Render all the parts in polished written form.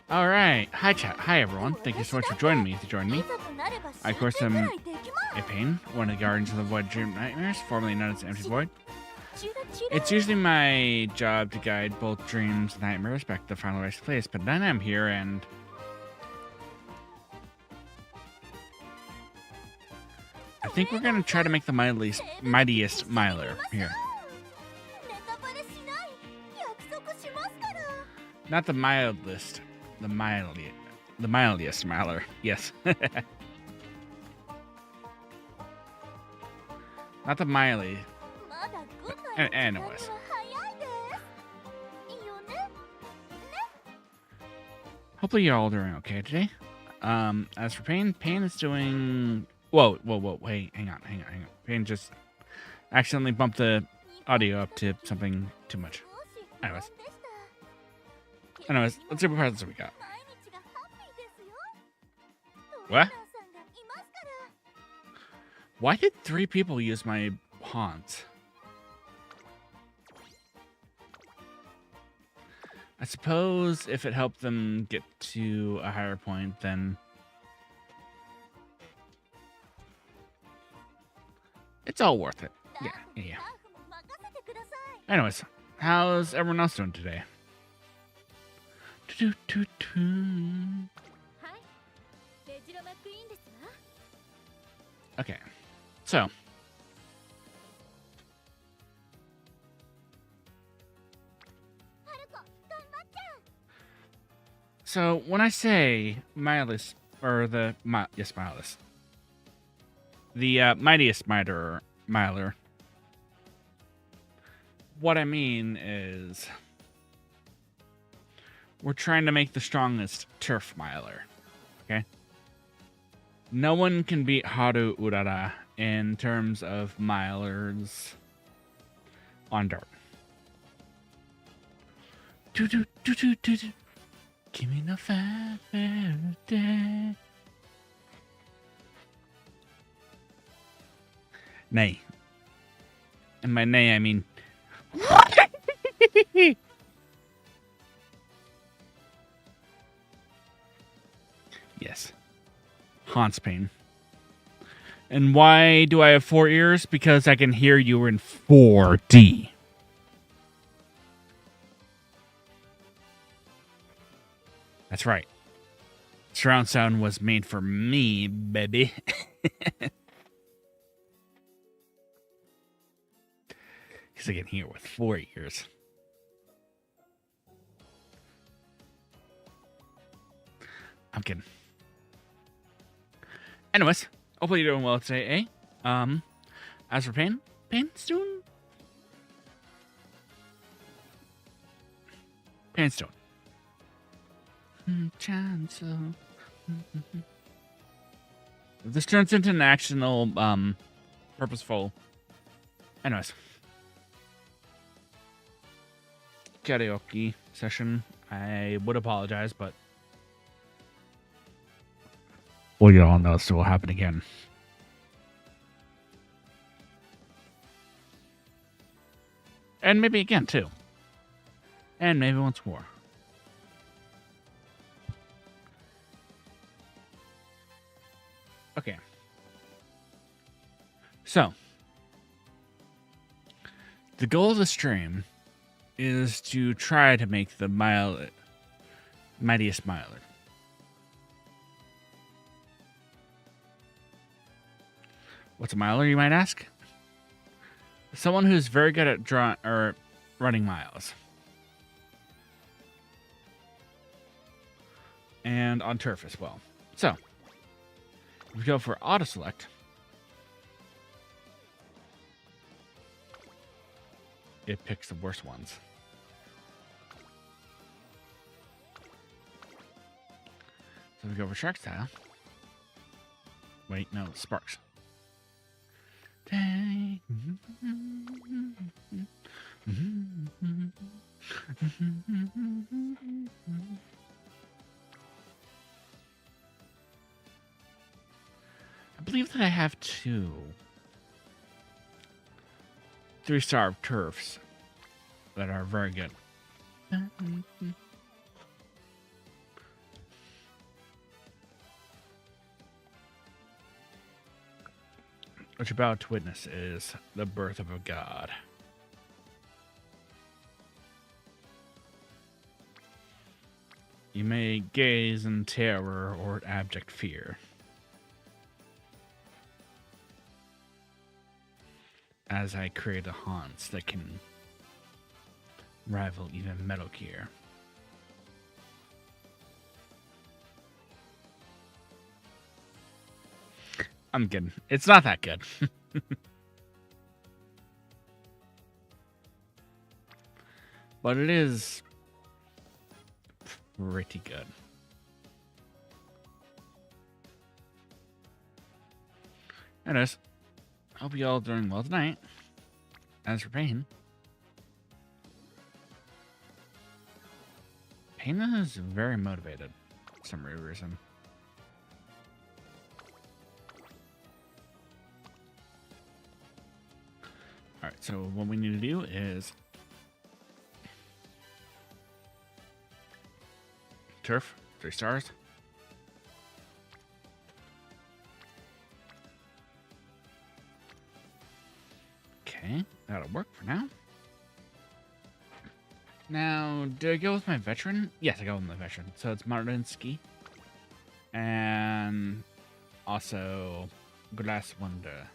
All right. Hi, chat. Hi, everyone. Thank you so much for joining me. I, of course, am A Payne, one of the Guardians of the Void Dream Nightmares, formerly known as Empty Void. It's usually my job to guide both dreams and nightmares back to the final rest place, but then I'm here and I think we're gonna try to make the mightiest miler here. Not the mildest, the mildest miler. Yes. Not the miley. Anyways. Hopefully you're all doing okay today. As for Payne is doing... Whoa, wait, hang on. Payne just accidentally bumped the audio up to something too much. Anyways, let's see what presents we got. What? Why did 3 people use my haunts? I suppose if it helped them get to a higher point, then it's all worth it. Yeah. Anyways, how's everyone else doing today? Okay, so when I say mildest, or mildest, the mightiest miler, what I mean is we're trying to make the strongest turf miler, okay? No one can beat Haru Urara in terms of milers on dirt. Give me no fire day. Nay. And by nay, I mean... Yes. Haunts Payne. And why do I have 4 ears? Because I can hear you in 4D. That's right. Surround sound was made for me, baby. Because I can hear with 4 ears. I'm kidding. Anyways, hopefully you're doing well today, eh? As for Payne's doing... If this turns into an actional, purposeful... Anyways. Karaoke session. I would apologize, but... well, you all know this will happen again. And maybe again, too. And maybe once more. Okay. So. The goal of the stream is to try to make the mightiest miler. What's a miler, you might ask? Someone who's very good at running miles. And on turf as well. So, if we go for auto select, it picks the worst ones. So we go for shark style. Wait, no, sparks. I believe that I have 2 3-star turfs that are very good. What you're about to witness is the birth of a god. You may gaze in terror or abject fear as I create a haunts that can rival even Metal Gear. I'm kidding. It's not that good. But it is pretty good. Anyways, hope you all doing well tonight. As for Payne, Payne is very motivated for some weird reason. Alright, so what we need to do is turf, 3 stars. Okay, that'll work for now. Now, do I go with my veteran? Yes, I go with my veteran. So it's Marinsky. And also Glass Wonder.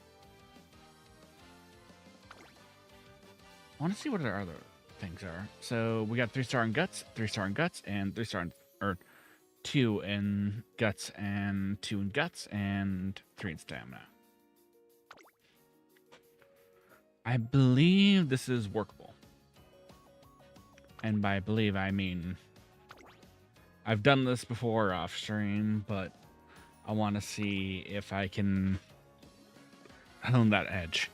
I want to see what our other things are. So we got 3-star in guts, 3-star in guts, and 3-star in, or 2 in guts, and 2 in guts, and 3 in stamina. I believe this is workable. And by believe, I mean I've done this before off stream, but I want to see if I can hone that edge.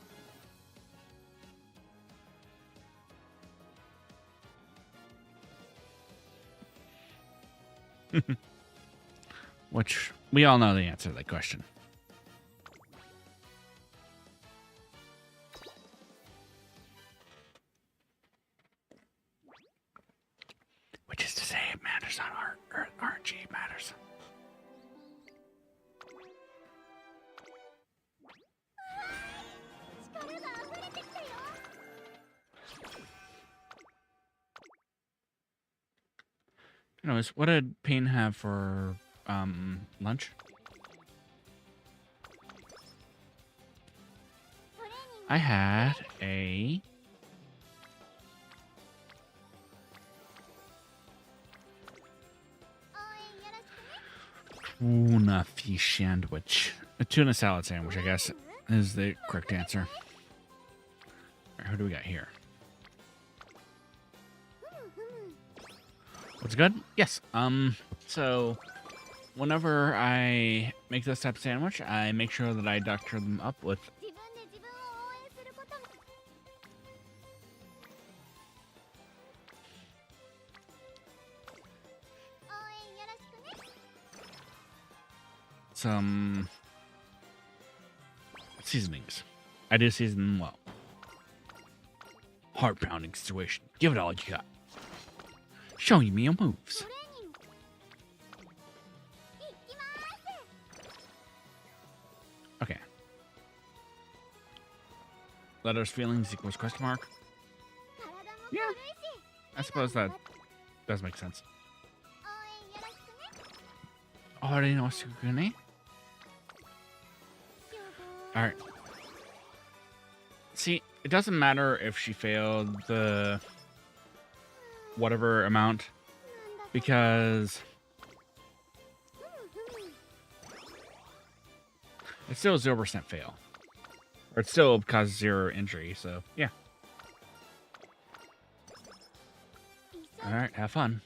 Which we all know the answer to that question. Which is to say, it matters on RNG matters. Anyways, what did Payne have for lunch? I had a tuna fish sandwich. A tuna salad sandwich, I guess, is the correct answer. All right, who do we got here? What's good? Yes. So whenever I make this type of sandwich, I make sure that I doctor them up with some seasonings. I do season them well. Heart-pounding situation. Give it all you got. Showing me your moves. Okay. Letters feelings equals question mark. Yeah. I suppose that does make sense. Alright. See, it doesn't matter if she failed the whatever amount, because it's still a 0% fail. Or it still causes 0 injury, so yeah. Alright, have fun.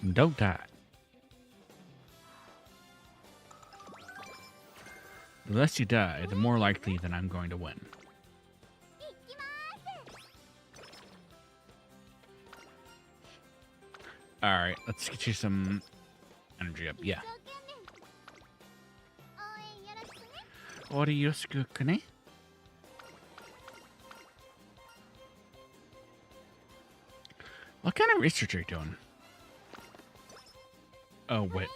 And don't die. The less you die, the more likely that I'm going to win. Alright, let's get you some energy up. Yeah. What kind of research are you doing? Oh, wait.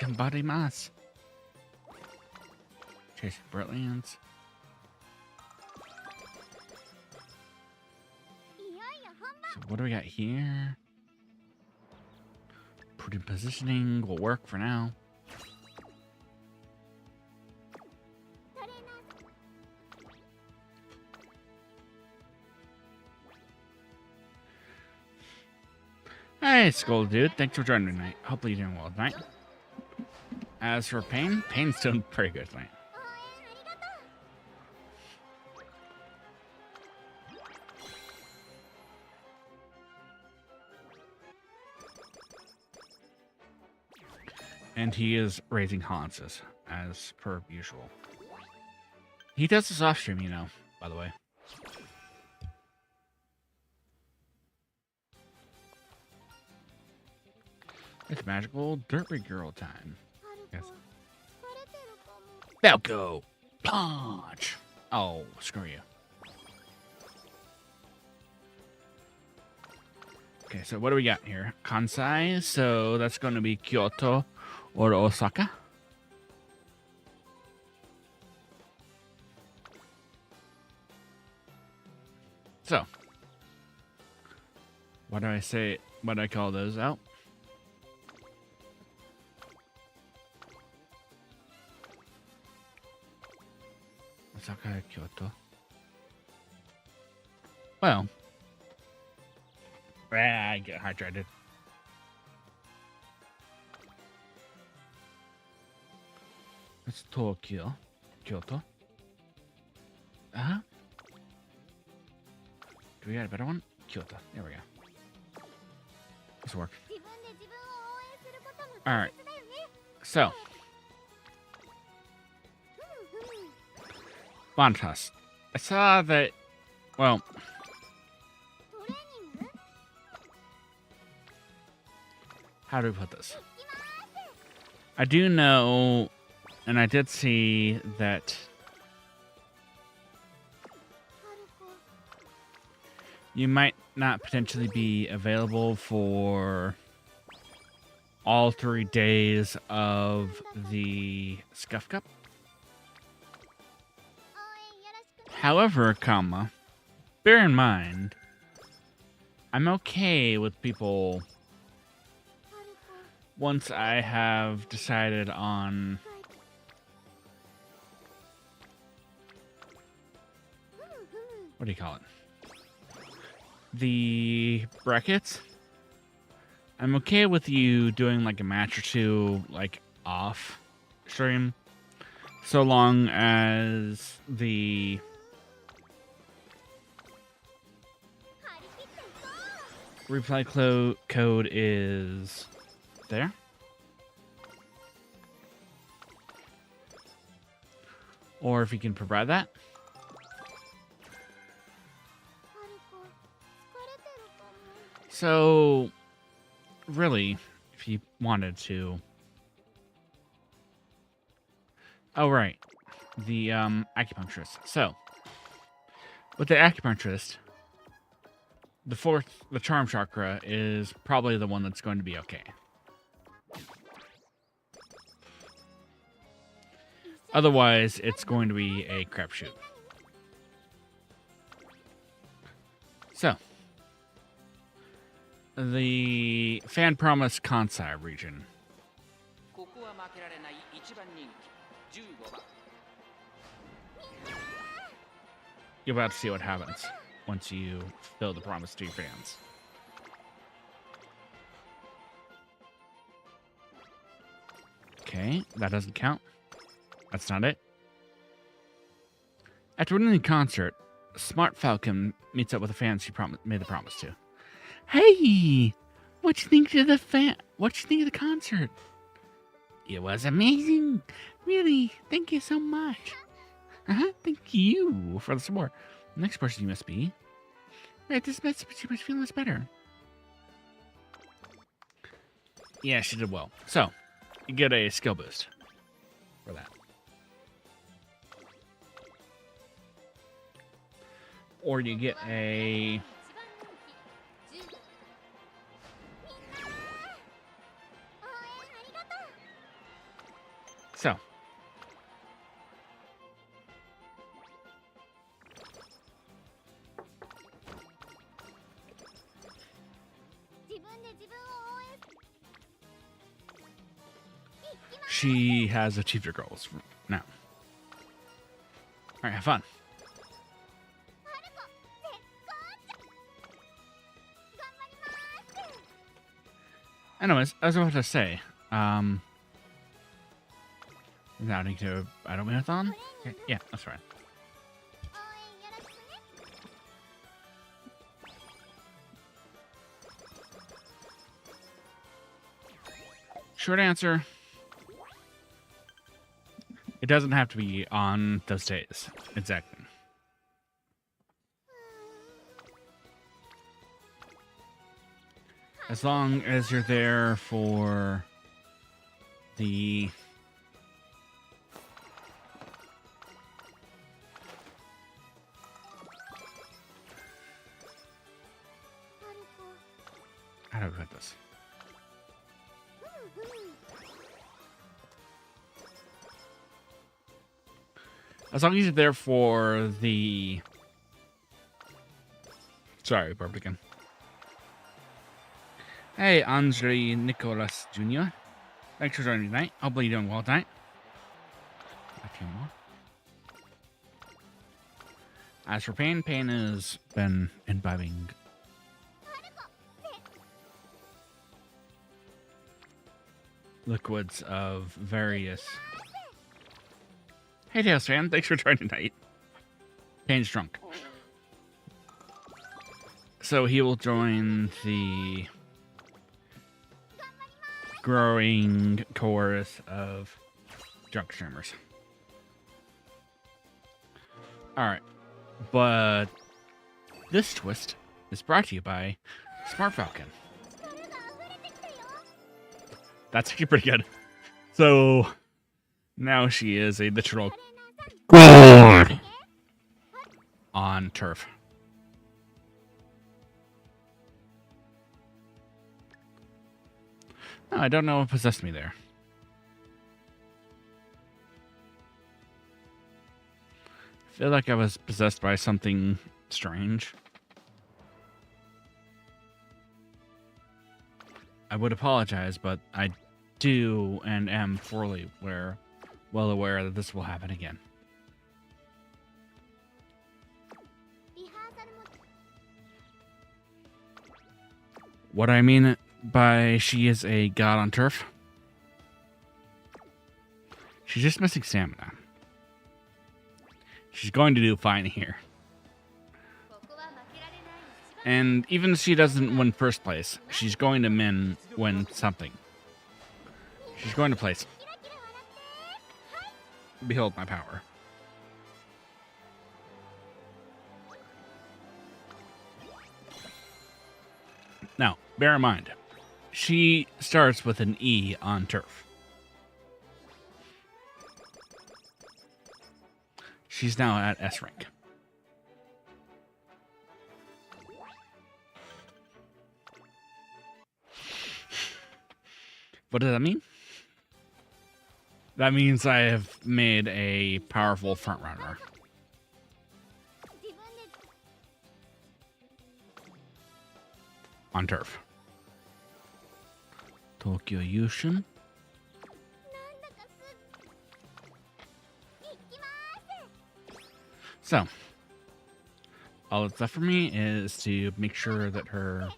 Gambarimasu. Chasing brilliance. So what do we got here? Prudent positioning will work for now. Hey, Skull Dude. Thanks for joining me tonight. Hopefully you're doing well tonight. As for Payne, Payne's doing pretty good tonight. And he is raising Hanses, as per usual. He does this off stream, you know, by the way. It's magical derby girl time. Yes. Falco! Punch! Oh, screw you. Okay, so what do we got here? Kansai, so that's going to be Kyoto or Osaka. So, what do I say? What do I call those out? Osaka, Kyoto. Well, I get hydrated. It's Tokyo, Kyoto. Uh-huh. Do we got a better one? Kyoto. There we go. This will work. Alright. So. Bontas. I saw that, well, how do we put this? I do know, and I did see that you might not potentially be available for all 3 days of the Scuff Cup. However, bear in mind, I'm okay with people once I have decided on what do you call it? The brackets. I'm okay with you doing like a match or two, like off stream, so long as the reply code is there. Or if you can provide that. So, really, if you wanted to. Oh, right. The acupuncturist. So, with the acupuncturist, the charm chakra is probably the one that's going to be okay. Otherwise, it's going to be a crapshoot. So, the fan promise Kansai region. You're about to see what happens once you fill the promise to your fans. Okay, that doesn't count. That's not it. After winning the concert, Smart Falcon meets up with the fans she made the promise to. Hey, what you think of the concert? It was amazing. Really, thank you so much. Thank you for the support. Next person you must be. Right, this must feel much better. Yeah, she did well. So, you get a skill boost for that. Or you get a... she has achieved her goals now. All right, have fun. Anyways, I was about to say, now I need to Idle-marathon? Yeah, that's right. Short answer. It doesn't have to be on those days. Exactly. As long as you're there for the... How do I put this? As long as you're there for the... Sorry, burped again. Hey, Andre Nicholas Jr. Thanks for joining tonight. Hopefully you're doing well tonight. A few more. As for Payne, Payne has been imbibing liquids of various... Hey, Tails fan. Thanks for joining tonight. Payne's drunk. So he will join the growing chorus of drunk streamers. Alright. But this twist is brought to you by Smart Falcon. That's actually pretty good. So now she is a literal god on turf. No, I don't know what possessed me there. I feel like I was possessed by something strange. I would apologize, but I do and am fully well aware that this will happen again. What I mean by she is a god on turf, she's just missing stamina. She's going to do fine here. And even if she doesn't win first place, she's going to win something. She's going to place. Behold my power. Now, bear in mind, she starts with an E on turf. She's now at S rank. What does that mean? That means I have made a powerful frontrunner. On turf. Tokyo Yushin. So, all that's left for me is to make sure that her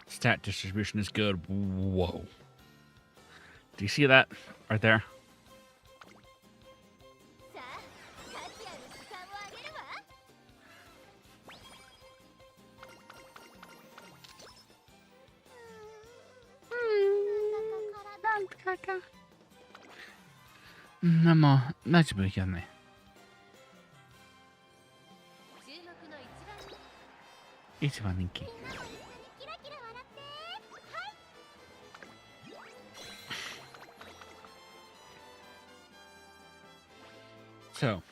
stat distribution is good. Whoa. Do you see that right there? So,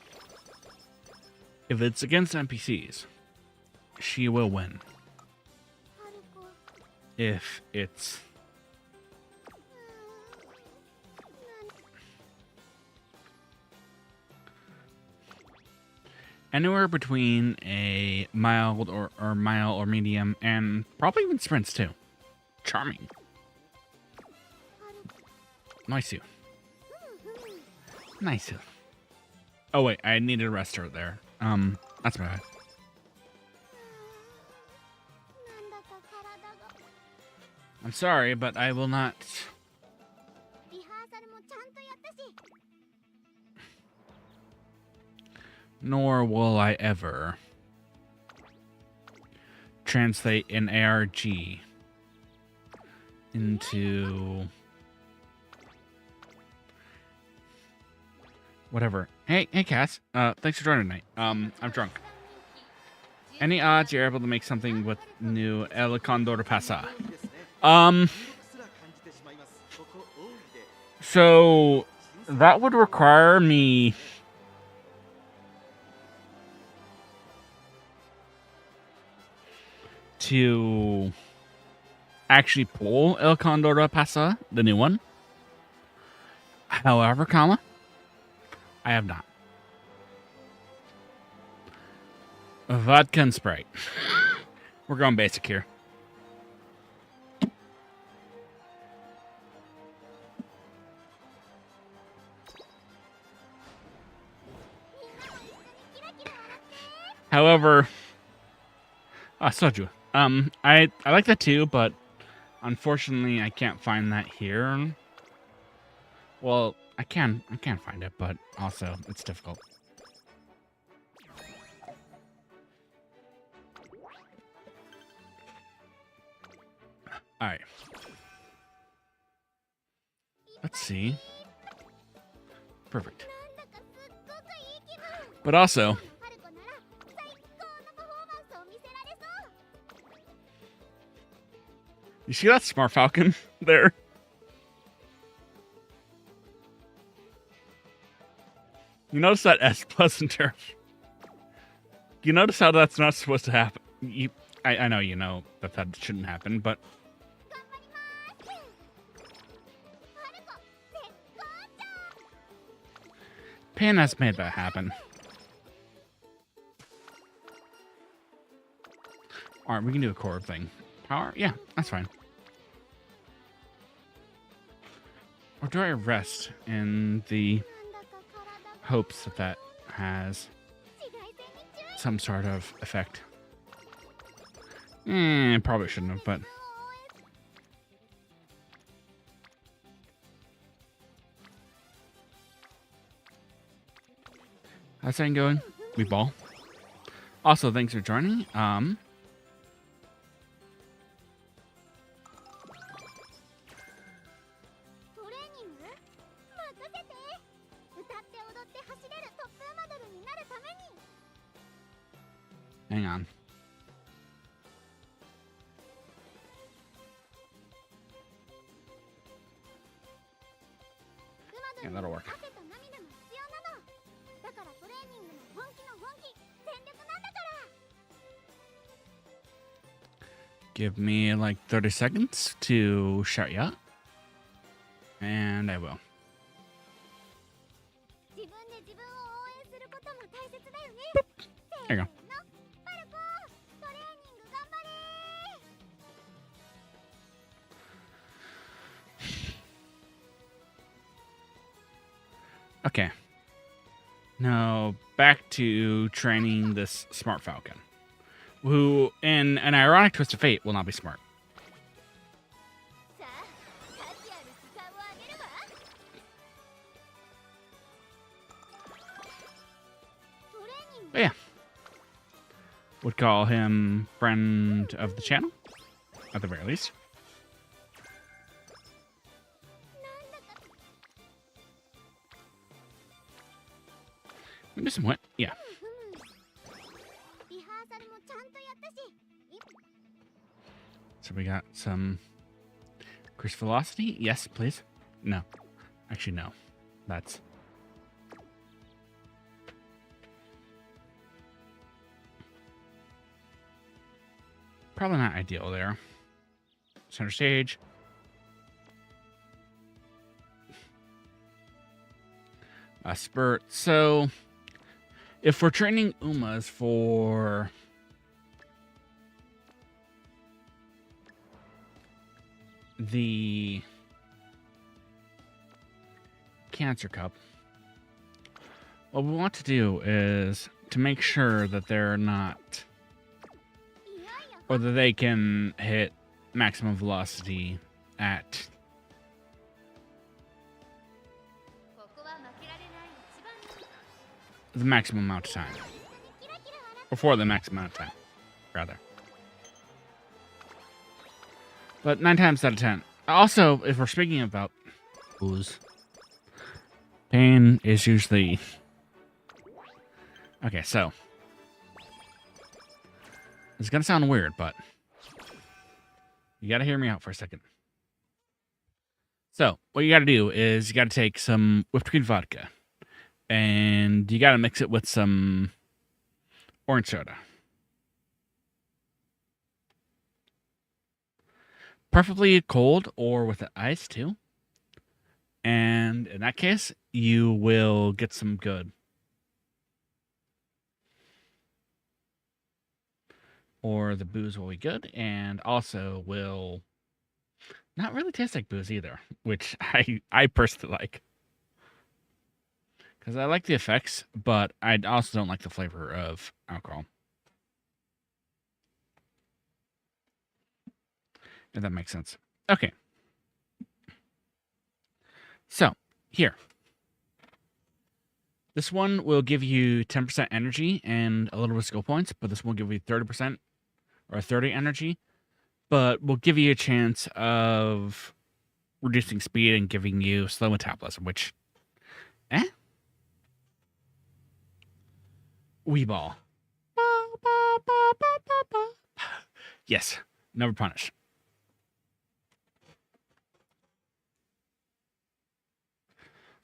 if it's against NPCs, she will win. If it's anywhere between a mild or mild or medium, and probably even sprints too. Charming. Nice you. Nice. Oh, wait. I needed a restart there. That's my bad. I'm sorry, but I will not... Nor will I ever translate an ARG into whatever. Hey, Cass. Thanks for joining tonight. I'm drunk. Any odds you're able to make something with new El Condor Pasa? So that would require me to actually pull El Condor Pasa, the new one. However, I have not. Vodka and Sprite. We're going basic here. However, soju. I like that too, but unfortunately I can't find that here. Well, I can find it, but also it's difficult. All right. Let's see. Perfect. But also, you see that Smart Falcon there? You notice that S plus in terms. You notice how that's not supposed to happen. I know you know that shouldn't happen, but Payne has made that happen. Alright, we can do a core thing. Power? Yeah, that's fine. Or do I rest in the hopes that has some sort of effect? Probably shouldn't have, but... How's that going? We ball. Also, thanks for joining. Hang on. Yeah, that'll work. Give me like 30 seconds to shout you out. And I will. Boop. There you go. Okay. Now back to training this Smart Falcon, who, in an ironic twist of fate, will not be smart. But yeah. Would call him friend of the channel, at the very least. We do some what? Yeah. So we got some increased velocity. Yes, please. No. Actually, no. That's... probably not ideal there. Center stage. A spurt. So, if we're training Umas for the Cancer Cup, What we want to do is to make sure that they're not, or that they can hit maximum velocity at the maximum amount of time. Before the maximum amount of time, rather. But 9 times out of 10. Also, if we're speaking about booze, Payne is usually... Okay, so... It's gonna sound weird, but... You gotta hear me out for a second. So, what you gotta do is you gotta take some whipped cream vodka. And you gotta mix it with some orange soda. Preferably cold or with ice too. And in that case, you will get some good. Or the booze will be good and also will not really taste like booze either, which I personally like. Because I like the effects, but I also don't like the flavor of alcohol. If that makes sense. Okay. So, here. This one will give you 10% energy and a little bit of skill points, but this will give you 30% or 30 energy, but will give you a chance of reducing speed and giving you slow metabolism, which, Wee ball. Yes, never punish.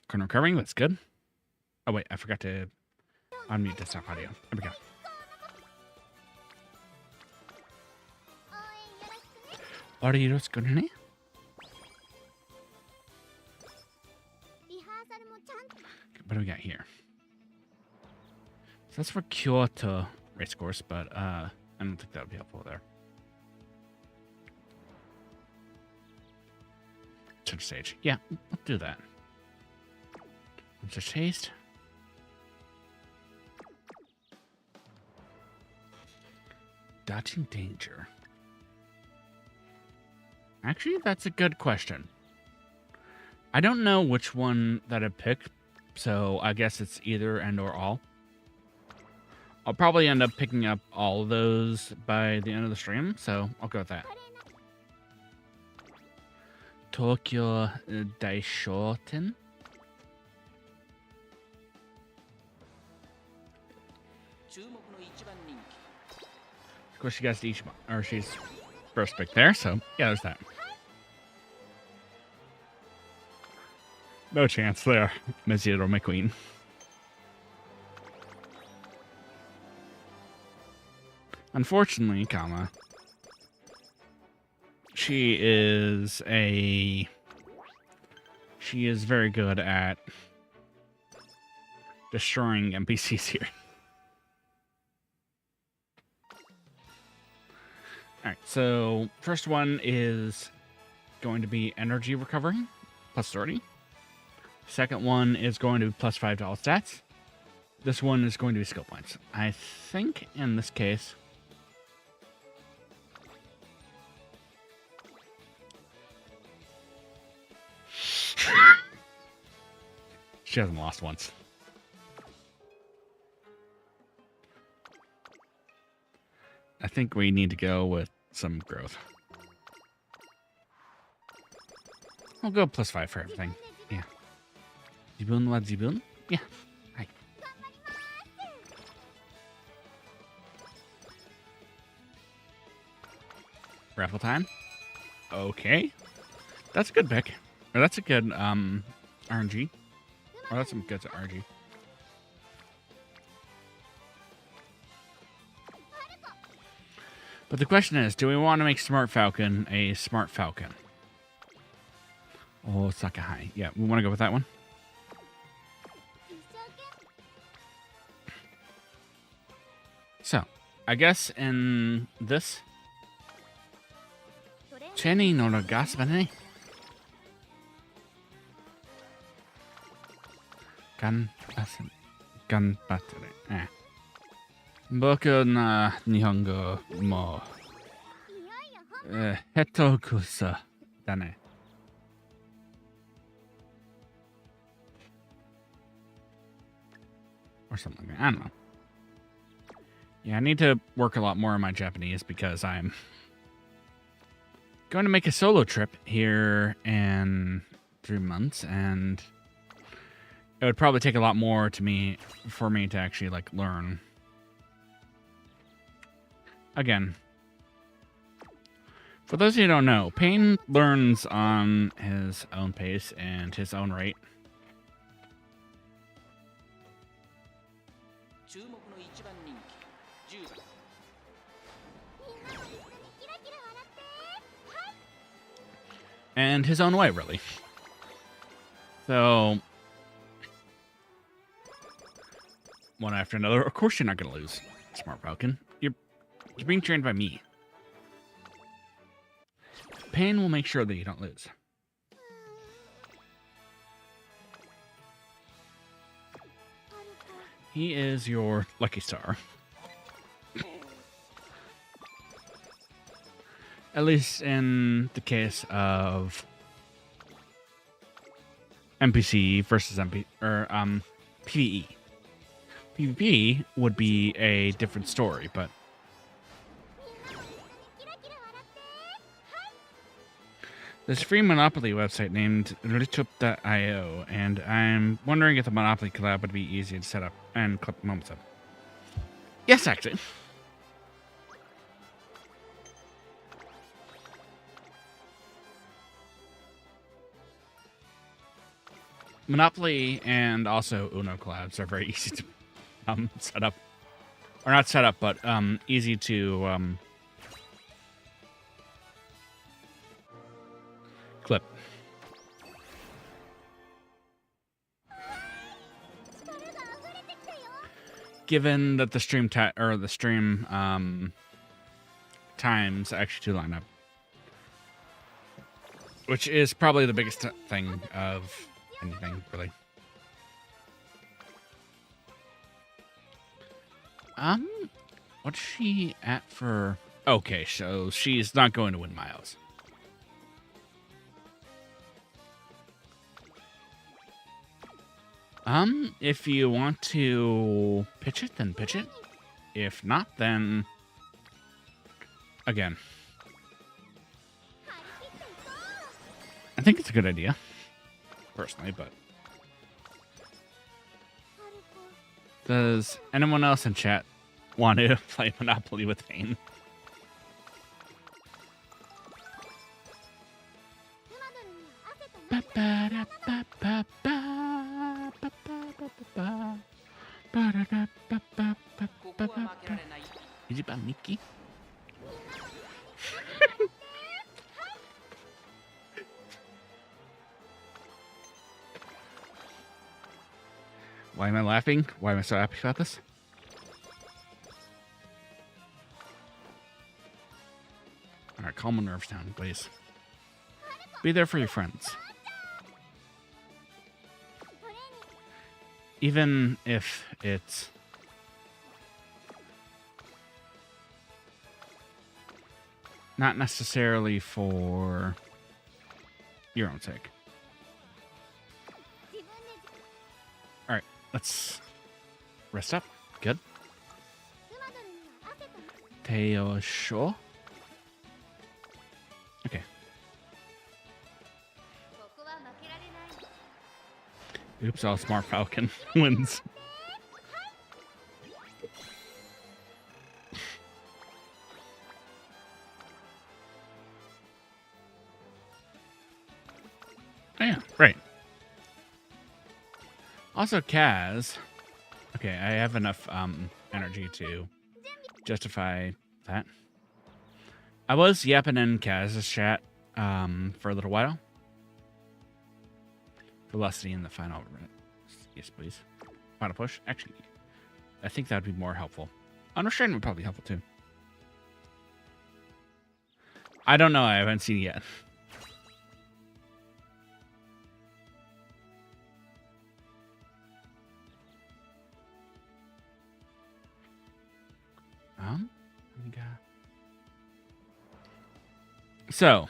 Corner recovering, that's good. Oh wait, I forgot to unmute desktop audio. There we go. What do we got here? So that's for Kyoto racecourse, but I don't think that would be helpful there. Center stage. Yeah, we'll do that. Just taste. Dodging danger. Actually, that's a good question. I don't know which one that I picked, so I guess it's either and or all. I'll probably end up picking up all of those by the end of the stream, so I'll go with that. Tokyo Daishoten. Of course, she got each, or she's first pick there, so yeah, there's that. No chance there, Mizero McQueen. Unfortunately, she is very good at destroying NPCs here. All right, so first one is going to be energy recovery, plus 30. Second one is going to be plus 5 to all stats. This one is going to be skill points. I think in this case, she hasn't lost once. I think we need to go with some growth. I'll go plus 5 for everything. Yeah. Zibun wa zibun? Yeah. Hi. Raffle time. Okay. That's a good pick. Or that's a good RNG. Or that's some good RNG. But the question is, do we want to make Smart Falcon a Smart Falcon? Oh, Sakahai. Yeah, we want to go with that one. So, I guess in this... Chenny no Nagasbane. Kan ganbattere. Boku na nihongo mo hetokusa dane. Or something like that. I don't know. Yeah, I need to work a lot more on my Japanese because I'm going to make a solo trip here in 3 months, and it would probably take a lot more for me to actually like learn. Again, for those of you who don't know, Payne learns on his own pace and his own rate. And his own way, really. So, one after another. Of course you're not going to lose, Smart Falcon. You're being trained by me. Payne will make sure that you don't lose. He is your lucky star. At least in the case of NPC versus PvE. PvP would be a different story, but there's a free Monopoly website named Ritup.io, and I'm wondering if the Monopoly collab would be easy to set up and clip moments of. Yes, actually. Monopoly and also Uno collabs are very easy to set up. Or not set up, but easy to clip. Given that the stream times actually do line up, which is probably the biggest thing of anything, really. What's she at for? Okay, so she's not going to win miles. If you want to pitch it, then pitch it. If not, then again. I think it's a good idea. Personally, but does anyone else in chat want to play Monopoly with Payne? Is it about Mickey? Why am I laughing? Why am I so happy about this? Alright, calm my nerves down, please. Be there for your friends. Even if it's not necessarily for your own sake. Alright, let's rest up. Good. Teosho. Okay. Oops, all Smart Falcon wins. Oh yeah, right. Also, Kaz. Okay, I have enough energy to justify that. I was yapping in Kaz's chat for a little while. Velocity in the final. Yes, please. Final push. Actually, I think that would be more helpful. Understanding would probably be helpful too. I don't know. I haven't seen it yet. Let me go. So,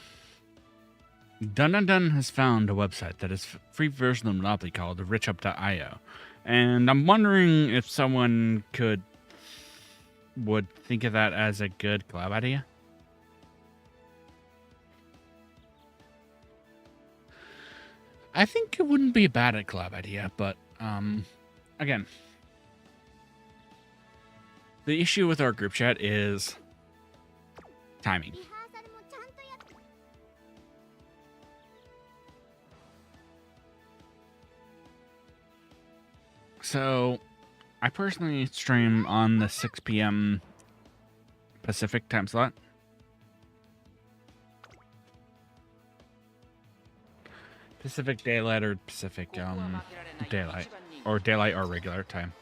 Dun Dun Dun has found a website that is free version of Monopoly called richup.io. And I'm wondering if someone would think of that as a good collab idea. I think it wouldn't be a bad collab idea, but again, the issue with our group chat is timing. So, I personally stream on the 6 p.m. Pacific time slot. Pacific Daylight or Pacific Daylight. Or Daylight or regular time.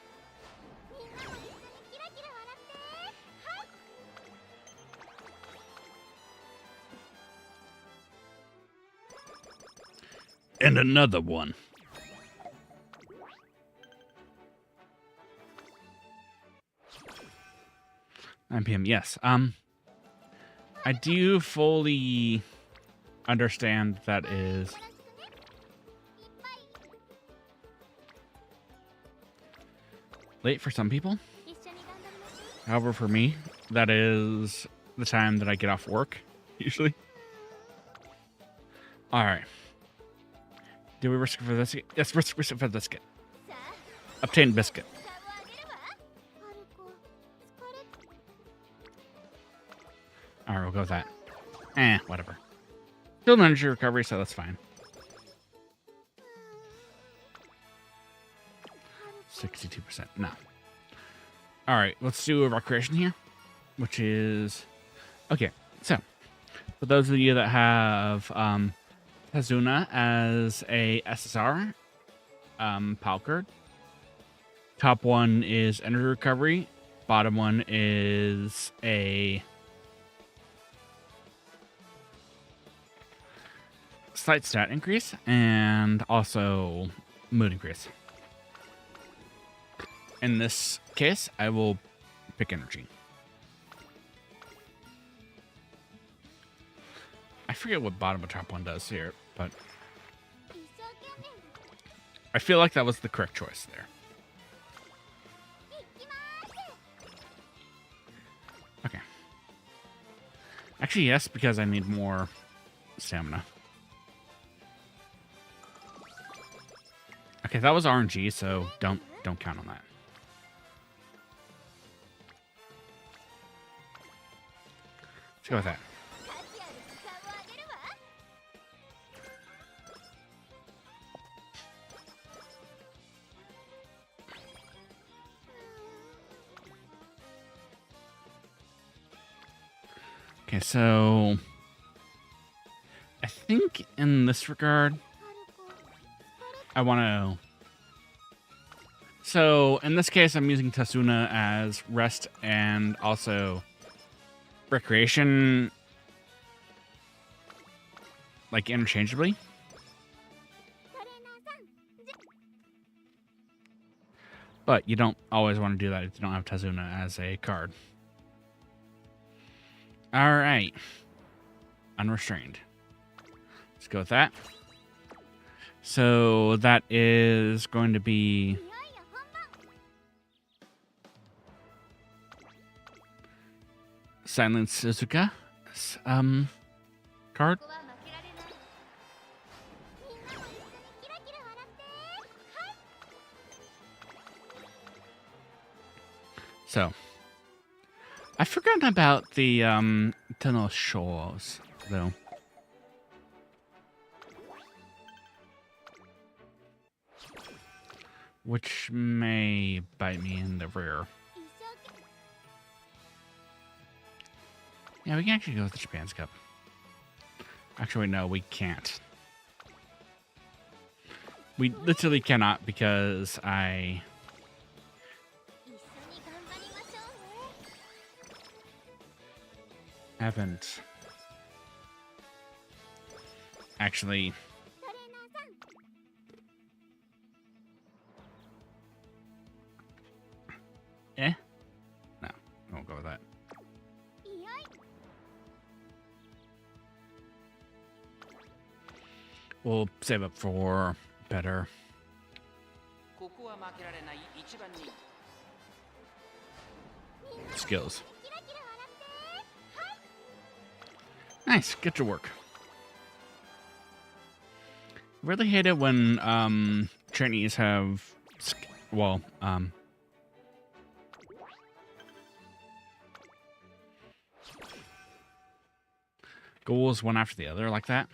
And another one. 9 p.m. Yes. I do fully understand that is late for some people. However, for me, that is the time that I get off work, usually. All right. Do we risk it for the biscuit? Yes, risk it for the biscuit. Obtain biscuit. All right, we'll go with that. Whatever. Still energy recovery, so that's fine. 62%. No. All right, let's do a recreation here, which is... Okay, so for those of you that have Hazuna as a SSR PAL card, top one is energy recovery, bottom one is a slight stat increase, and also mood increase. In this case, I will pick energy. I forget what bottom or top one does here, but I feel like that was the correct choice there. Okay. Actually, yes, because I need more stamina. Okay, that was RNG, so don't count on that. Let's go with that. Okay, so I think in this regard, I want to... So in this case, I'm using Tasuna as rest and also recreation, like interchangeably. But you don't always want to do that if you don't have Tazuna as a card. All right. Unrestrained. Let's go with that. So that is going to be... Silent Suzuka card. So, I've forgotten about the tunnel shores, though. Which may bite me in the rear. Yeah, we can actually go with the Japan's Cup. Actually, no, we can't. We literally cannot because I... haven't actually... No, I won't go with that. we'll save up for better. Skills. Nice, get to work. Really hate it when trainees have, goals one after the other like that.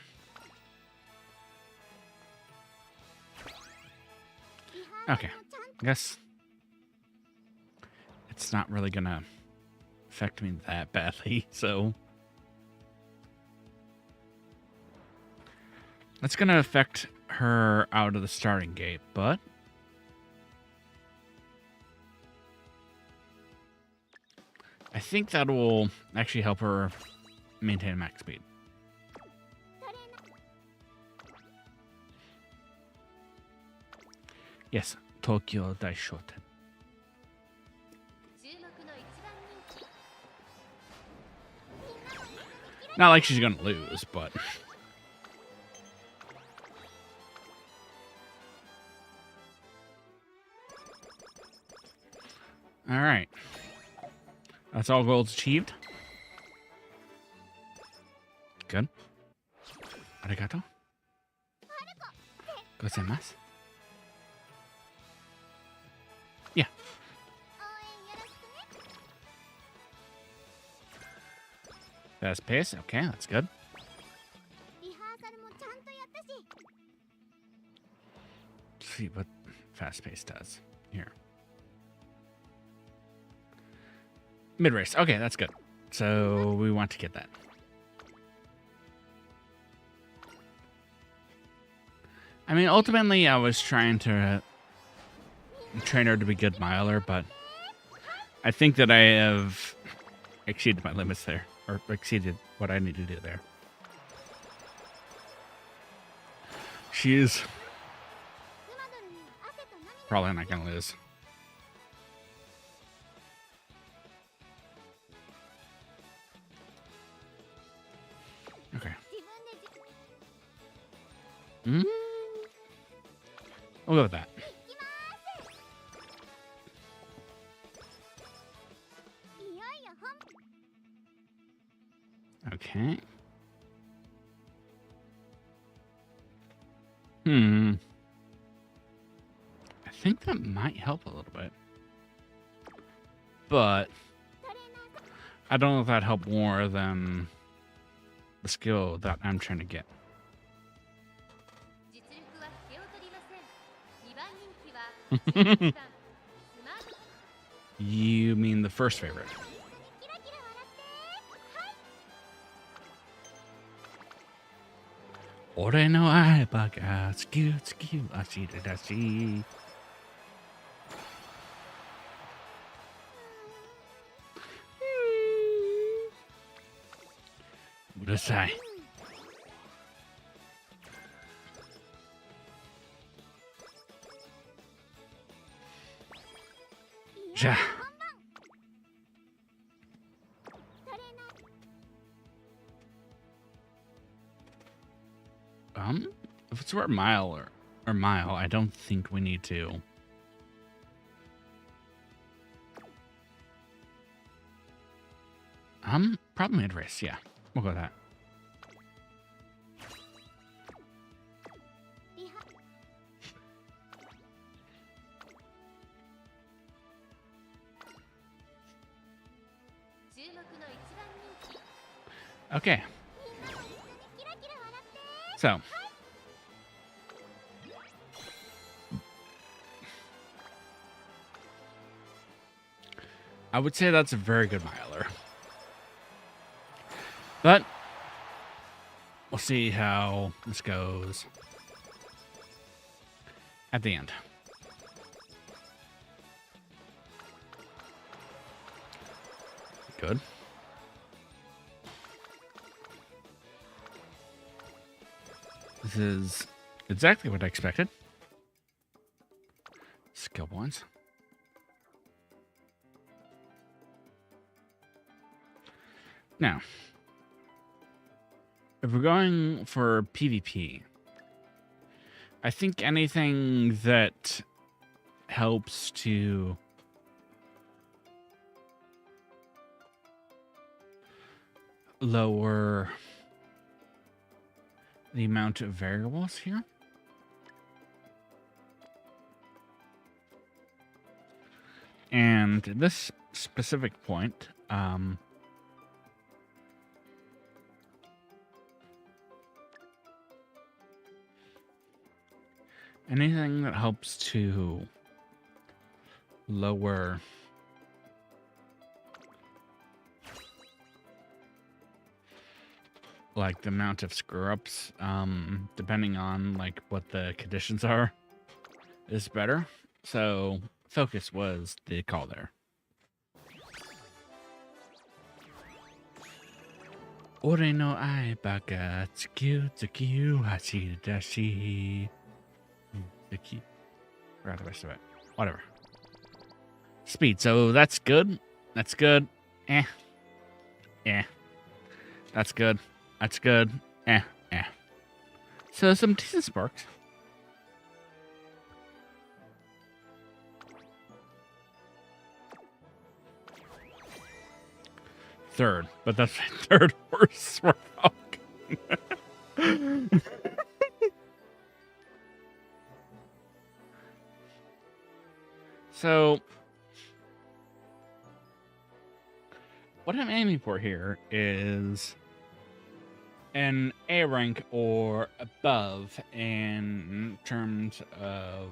Okay, I guess it's not really gonna affect me that badly, so that's gonna affect her out of the starting gate, but I think that will actually help her maintain max speed. Yes, Tokyo Daishoten. Not like she's gonna lose, but all right. That's all goals achieved. Good. Arigato. Gozaimasu. Yeah. Fast pace. Okay, that's good. Let's see what fast pace does here. Mid race. Okay, that's good. So we want to get that. I mean, ultimately, I was trying to train her to be a good miler, but I think that I have exceeded my limits there, or exceeded what I need to do there. She is probably not going to lose. Okay. We'll go with that. Okay. I think that might help a little bit. But I don't know if that helped more than the skill that I'm trying to get. You mean the first favorite? Ore no aiba ga tsukiu tsukiu ashira dashi. Urasai. Ja. If it's for a mile or mile, I don't think we need to. Probably mid race, yeah. We'll go with that. Okay. So. I would say that's a very good miler. But we'll see how this goes at the end. Good. This is exactly what I expected. Skill points. Now, if we're going for PvP, I think anything that helps to lower the amount of variables here. And at this specific point, anything that helps to lower like the amount of screw-ups, depending on like what the conditions are, is better. So focus was the call there. Ore no ai baka tsukiu hashi dashi. Forgot the rest of it. Whatever. Speed. So that's good. That's good. Eh. That's good. That's good. So some decent sparks. Third, but that's my third worst Swarthog. So, what I'm aiming for here is an A rank or above in terms of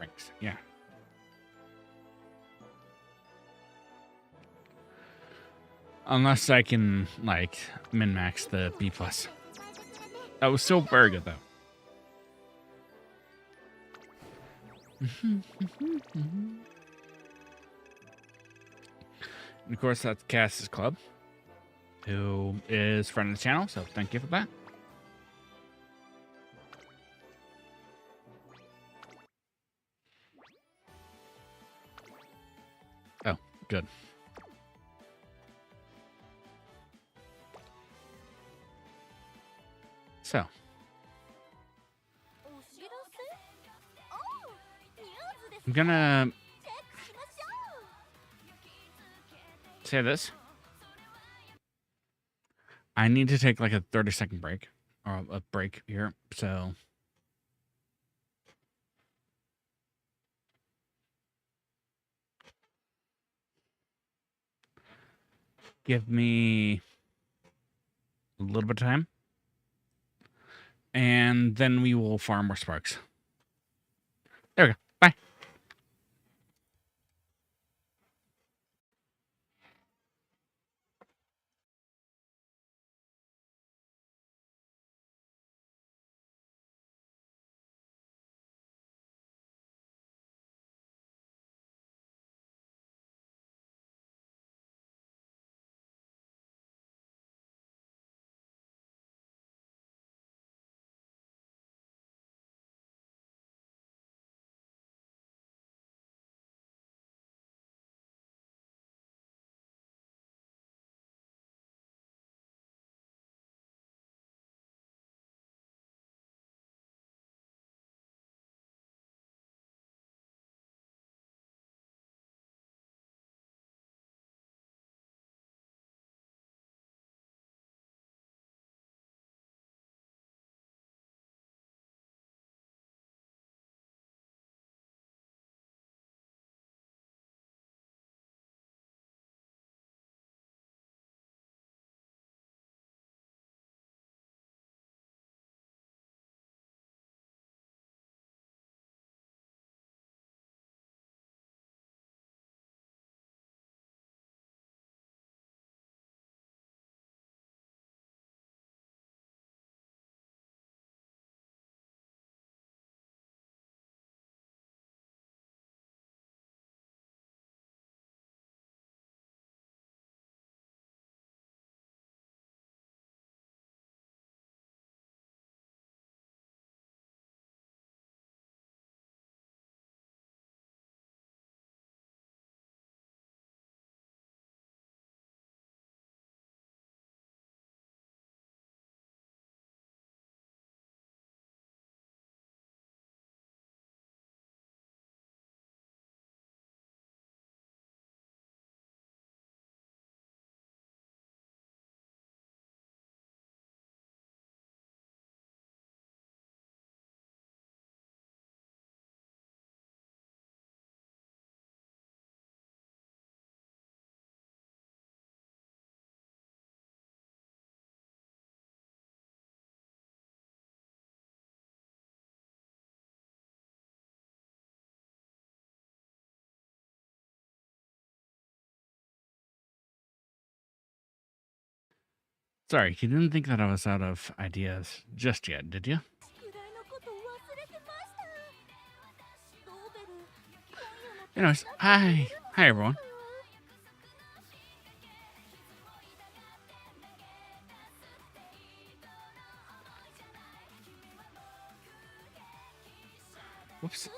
ranks. Yeah. Unless I can, like, min-max the B+. That was still very good, though. And of course, that's Cass's Club, who is friend of the channel, so thank you for that. Oh, good. So. I'm gonna say this. I need to take like a 30-second break, or a break here, so. Give me a little bit of time. And then we will farm more sparks. There we go. Bye. Sorry, you didn't think that I was out of ideas just yet, did you? Anyways, hi everyone. Whoops.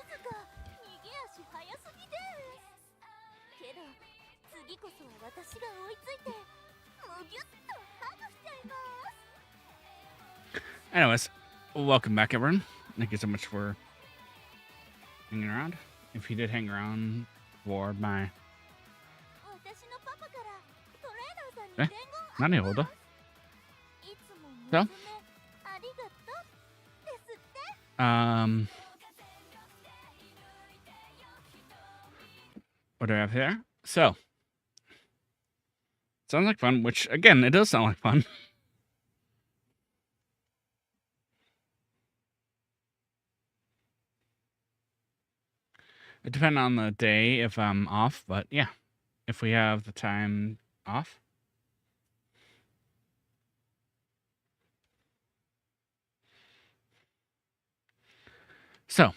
Anyways, welcome back, everyone. Thank you so much for hanging around. If you did hang around for my... Nani older. So, what do I have here? So, sounds like fun, which, again, it does sound like fun. It depends on the day if I'm off, but yeah, if we have the time off. So,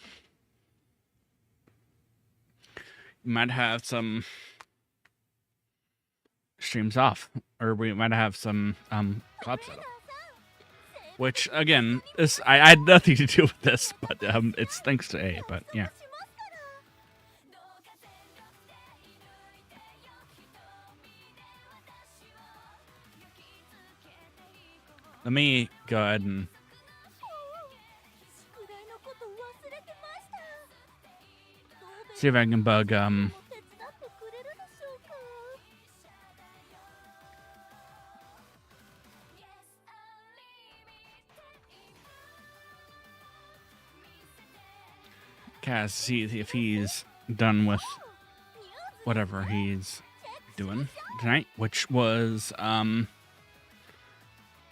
you might have some streams off, or we might have some club set up. Which, again, I had nothing to do with this, but it's thanks to A, but yeah. Let me go ahead and see if I can bug Kaz, see if he's done with whatever he's doing tonight, which was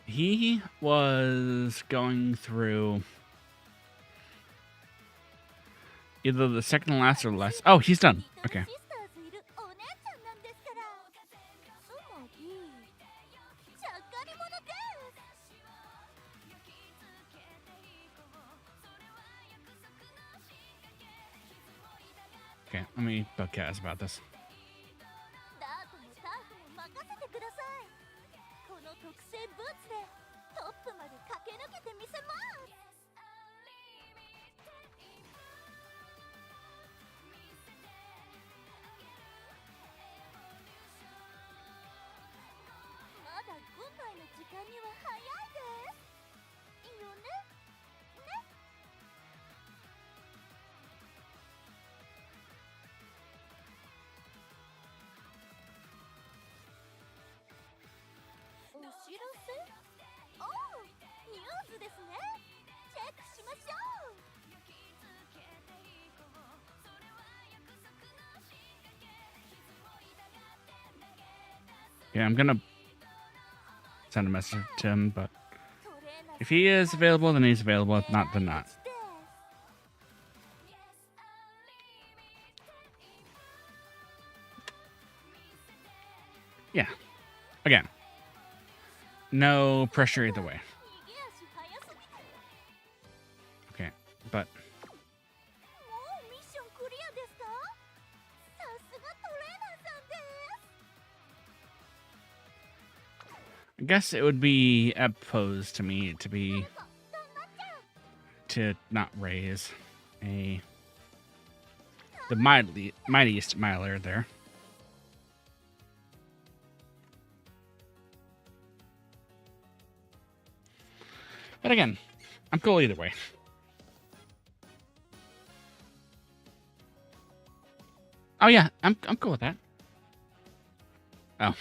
he was going through either the second to last or the last. Oh, he's done. Okay. Okay, let me bug Kaz about this. Yeah, I'm gonna send a message to him, but if he is available, then he's available. If not, then not. Yeah. Again, no pressure either way. Okay, but I guess it would be opposed to me to not raise the mightiest miler there. But again, I'm cool either way. Oh yeah, I'm cool with that. Oh.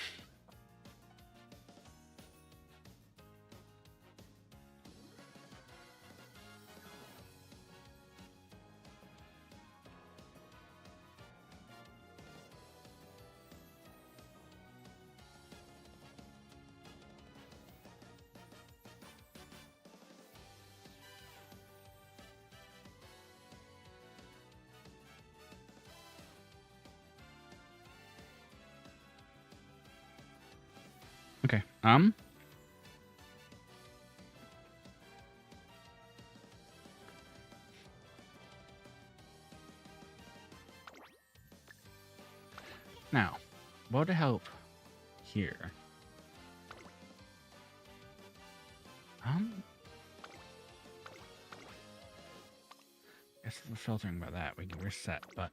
Okay. here. Guess we're filtering by that. We can reset, but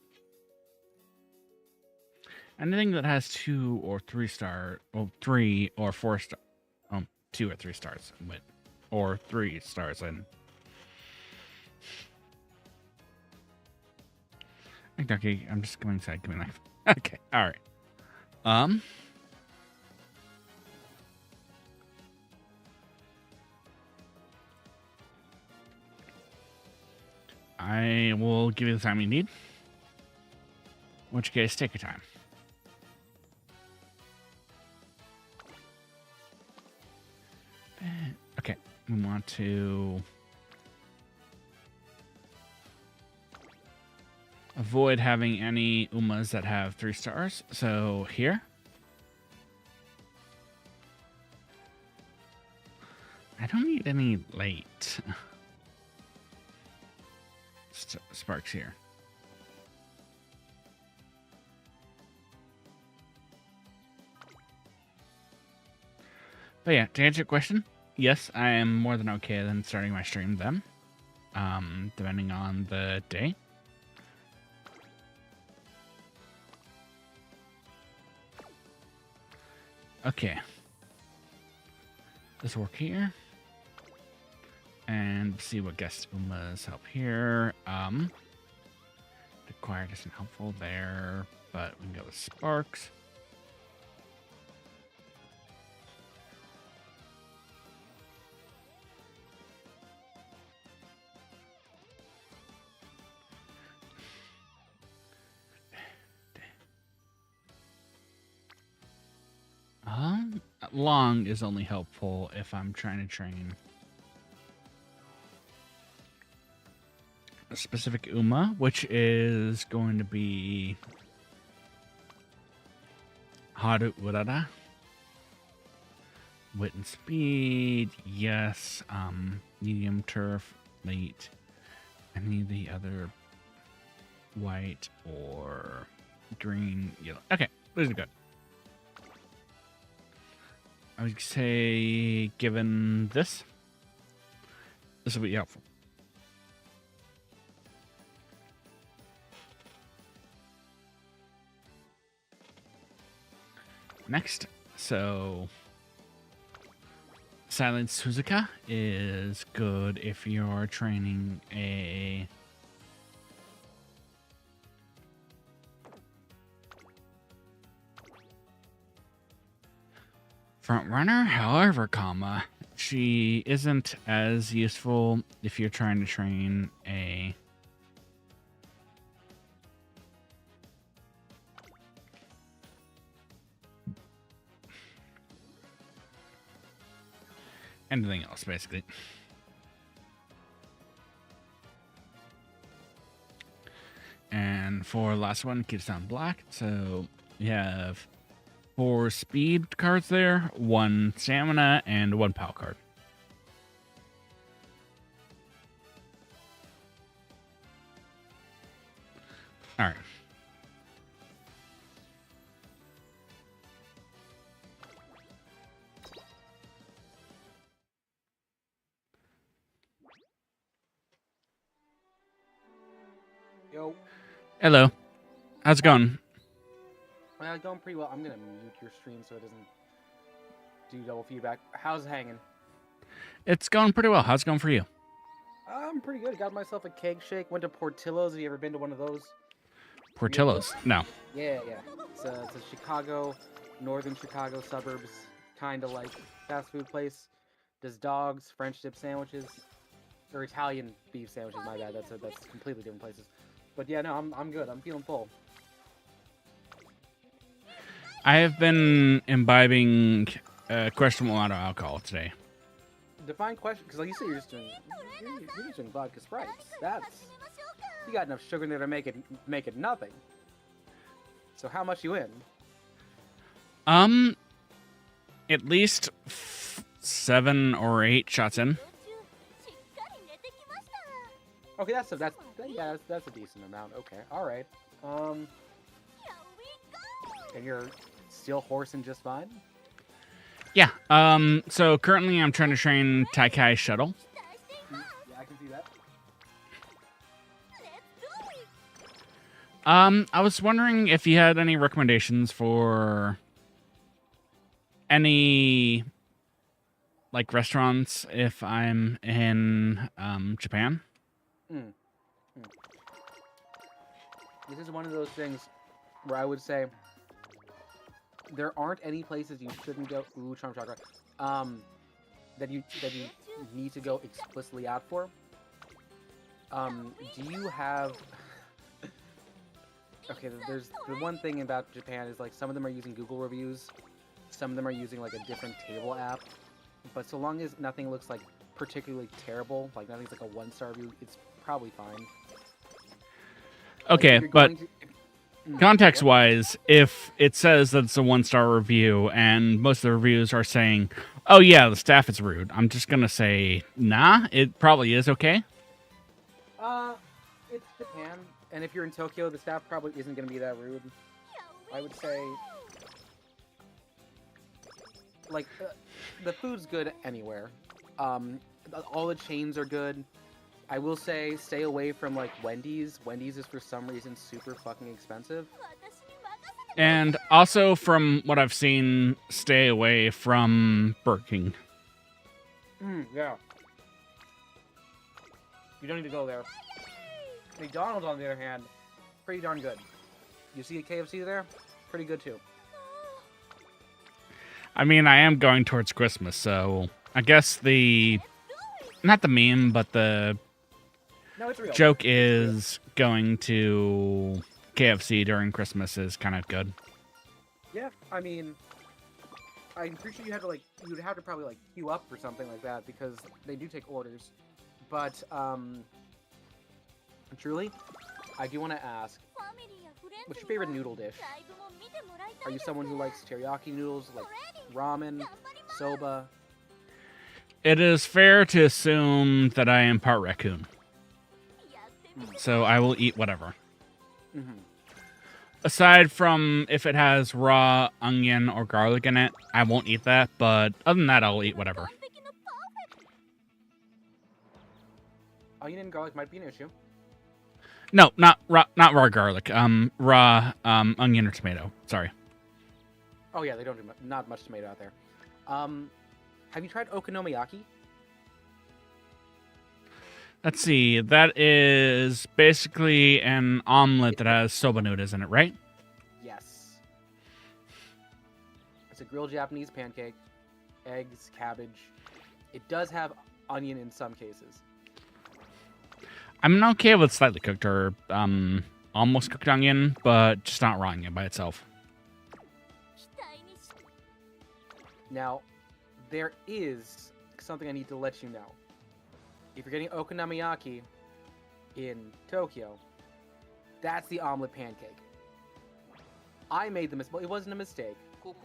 anything that has 2 or 3 star, well, 3 or 4 star, 2 or 3 stars with, or 3 stars in. Okay, I'm just going inside. Give me a knife. Okay, all right. I will give you the time you need. In which case, take your time. Okay, we want to avoid having any Umas that have 3 stars. So here. I don't need any late sparks here. But yeah, to answer your question, yes, I am more than okay then starting my stream then. Depending on the day. Okay. Let's work here. And see what guest Umas help here. Acquired isn't helpful there, but we can go with sparks. Long is only helpful if I'm trying to train a specific Uma, which is going to be Haru Urara. Wit and speed, yes. Medium turf, late. Any of the other white or green, yellow. Okay, those are good. I would say, given this will be helpful. Next, so Silent Suzuka is good if you're training a front runner. However, she isn't as useful if you're trying to train a anything else, basically. And for the last one, keeps on black. So you have 4 speed cards there, 1 stamina, and 1 POW card. All right. Yo. Hello. How's it going? Well, going pretty well. I'm gonna mute your stream so it doesn't do double feedback. How's it hanging? It's going pretty well. How's it going for you? I'm pretty good. Got myself a cake shake. Went to Portillo's. Have you ever been to one of those? Portillo's? No. Yeah. It's a Chicago, northern Chicago suburbs, kind of like fast food place. Does dogs, French dip sandwiches, or Italian beef sandwiches. My bad. That's completely different places. But yeah, no, I'm good. I'm feeling full. I have been imbibing a questionable amount of alcohol today. Define question, because like you said, you're just doing vodka Sprites. You got enough sugar in there to make it nothing. So how much you in? At least 7 or 8 shots in. Okay, that's a decent amount. Okay, all right. And you're still horsing just fine? Yeah. So currently I'm trying to train Taikai Shuttle. Yeah, I can see that. I was wondering if you had any recommendations for any like restaurants if I'm in Japan. Mm. Mm. This is one of those things where I would say there aren't any places you shouldn't go. Ooh, charm chakra. That you need to go explicitly out for. Do you have? Okay, there's the one thing about Japan is like some of them are using Google reviews, some of them are using like a different table app. But so long as nothing looks like particularly terrible, like nothing's like a 1-star review, it's probably fine. Okay, Like, but what? context-wise, if it says that it's a 1-star review and most of the reviews are saying, "Oh yeah, the staff is rude," I'm just gonna say, "Nah, it probably is okay." It's Japan, and if you're in Tokyo, the staff probably isn't gonna be that rude. I would say, like, the food's good anywhere. All the chains are good. I will say, stay away from like Wendy's. Wendy's is for some reason super fucking expensive. And also, from what I've seen, stay away from Burger King. Yeah. You don't need to go there. McDonald's, on the other hand, pretty darn good. You see a KFC there? Pretty good too. I mean, I am going towards Christmas, so I guess not the meme, but the No, it's real. joke is going to KFC during Christmas is kind of good. Yeah, I mean, I'm pretty sure you'd have to probably like queue up for something like that because they do take orders. But truly, I do want to ask, what's your favorite noodle dish? Are you someone who likes teriyaki noodles, like ramen, soba? It is fair to assume that I am part raccoon, so I will eat whatever. Mm-hmm. Aside from if it has raw onion or garlic in it, I won't eat that, but other than that, I'll eat whatever. Onion and garlic might be an issue. No, not raw garlic. Raw onion or tomato. Sorry. Oh yeah, they don't do not much tomato out there. Have you tried okonomiyaki? Let's see. That is basically an omelet that has soba noodles in it, right? Yes. It's a grilled Japanese pancake, eggs, cabbage. It does have onion in some cases. I'm okay with slightly cooked or almost cooked onion, but just not raw onion by itself. Now, there is something I need to let you know. If you're getting okonomiyaki in Tokyo, that's the omelet pancake. I made the mistake. Well, it wasn't a mistake.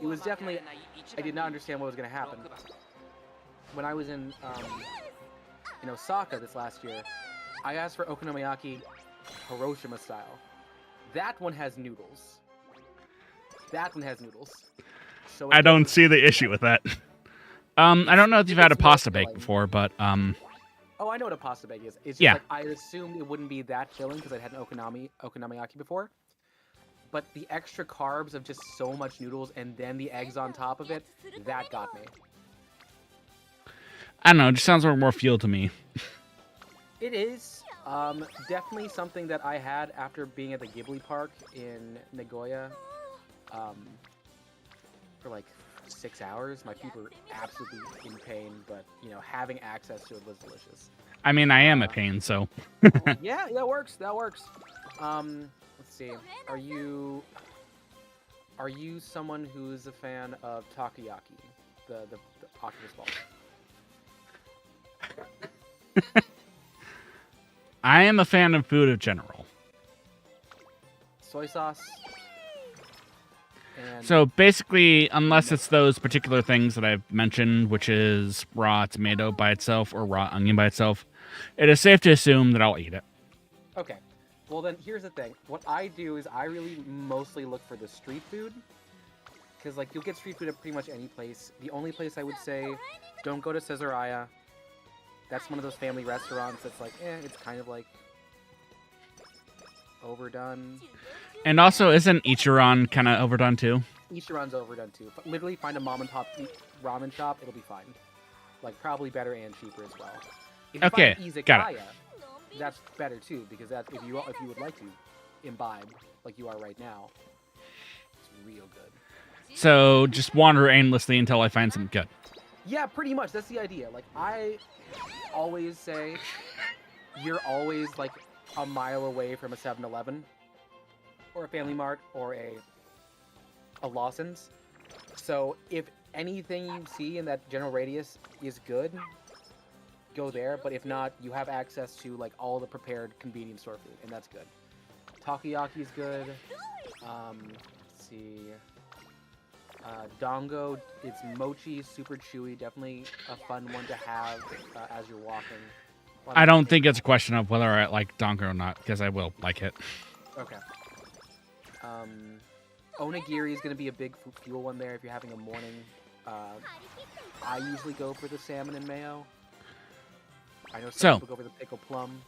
It was definitely... I did not understand what was going to happen. When I was in Osaka this last year, I asked for okonomiyaki Hiroshima style. That one has noodles. So I don't see the issue with that. I don't know if you've had a pasta bake before, but Oh, I know what a pasta bake is. It's just yeah. like I assumed it wouldn't be that filling because I'd had an okonomiyaki before. But the extra carbs of just so much noodles and then the eggs on top of it, that got me. I don't know. It just sounds more fuel to me. It is. Definitely something that I had after being at the Ghibli Park in Nagoya for like 6 hours. My feet were absolutely in pain, but, having access to it was delicious. I mean, I am a pain, so... Yeah, that works. Let's see. Are you someone who's a fan of takoyaki, the octopus ball? I am a fan of food in general. Soy sauce? And So basically, unless it's those particular things that I've mentioned, which is raw tomato by itself or raw onion by itself, it is safe to assume that I'll eat it. Okay. Well, then, here's the thing. What I do is I really mostly look for the street food. Because, like, you'll get street food at pretty much any place. The only place I would say, don't go to Caesarea. That's one of those family restaurants that's like, it's kind of, like, overdone. And also, isn't Ichiran kind of overdone too? Ichiran's overdone too. But literally, find a mom and pop ramen shop, it'll be fine. Like, probably better and cheaper as well. If you Okay, find got it. izakaya, that's better too, because that if you would like to imbibe like you are right now, it's real good. So just wander aimlessly until I find something good. Yeah, pretty much. That's the idea. Like, I always say, you're always like a mile away from a 7-Eleven or a Family Mart or a Lawson's. So if anything you see in that general radius is good, go there. But if not, you have access to like all the prepared convenience store food, and that's good. Takoyaki is good. Let's see. Dango, it's mochi, super chewy. Definitely a fun one to have as you're walking. I don't think it's a question of whether I like Dango or not, because I will like it. Okay. Onigiri is going to be a big fuel one there if you're having a morning. I usually go for the salmon and mayo. I know some people go for the pickle plum.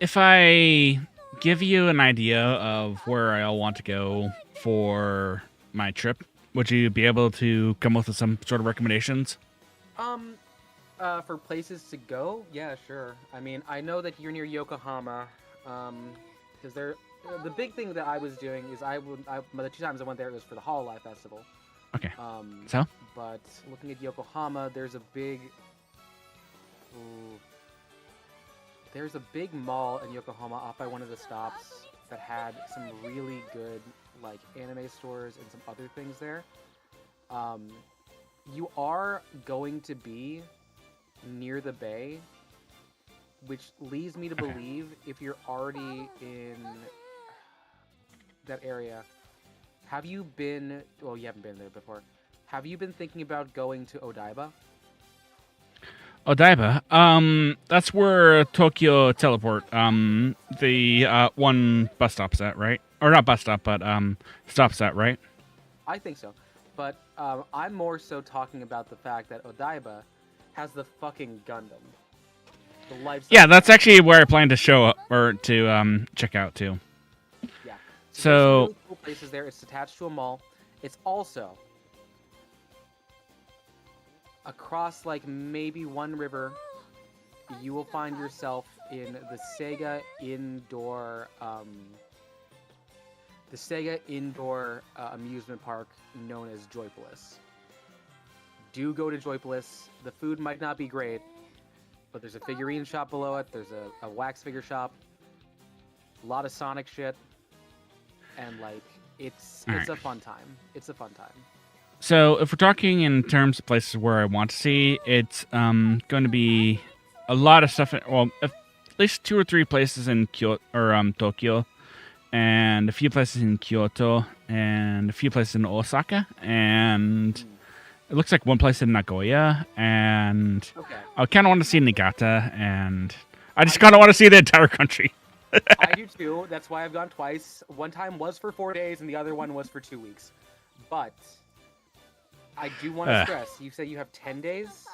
If I give you an idea of where I'll want to go for my trip, would you be able to come up with some sort of recommendations? For places to go, yeah, sure. I mean, I know that you're near Yokohama, because the big thing that I was doing is the 2 times I went there, it was for the Hololive Festival. Okay. But looking at Yokohama, there's a big mall in Yokohama off by one of the stops that had some really good like anime stores and some other things there. You are going to be near the bay, which leads me to believe if you're already in that area, have you been, well, you haven't been there before, have you been thinking about going to Odaiba? Odaiba? That's where Tokyo Teleport, the one bus stop's at, right? Or not bus stop, but stop's at, right? I think so. But I'm more so talking about the fact that Odaiba has the fucking Gundam. The life. Yeah, that's actually where I plan to show up, or to check out too. Yeah. So there's some really cool places there. It's attached to a mall. It's also across like maybe one river. You will find yourself in the Sega indoor amusement park known as Joypolis. Do go to Joypolis. The food might not be great, but there's a figurine shop below it. There's a wax figure shop. A lot of Sonic shit. And like it's a fun time. It's a fun time. So if we're talking in terms of places where I want to see, it's going to be a lot of stuff. Well, at least 2 or 3 places in Kyoto or Tokyo, and a few places in Kyoto, and a few places in Osaka, and it looks like one place in Nagoya, and I kind of want to see Niigata, and I just kind of want to see the entire country. I do too. That's why I've gone twice. One time was for 4 days, and the other one was for 2 weeks. But I do want to stress, you say you have 10 days?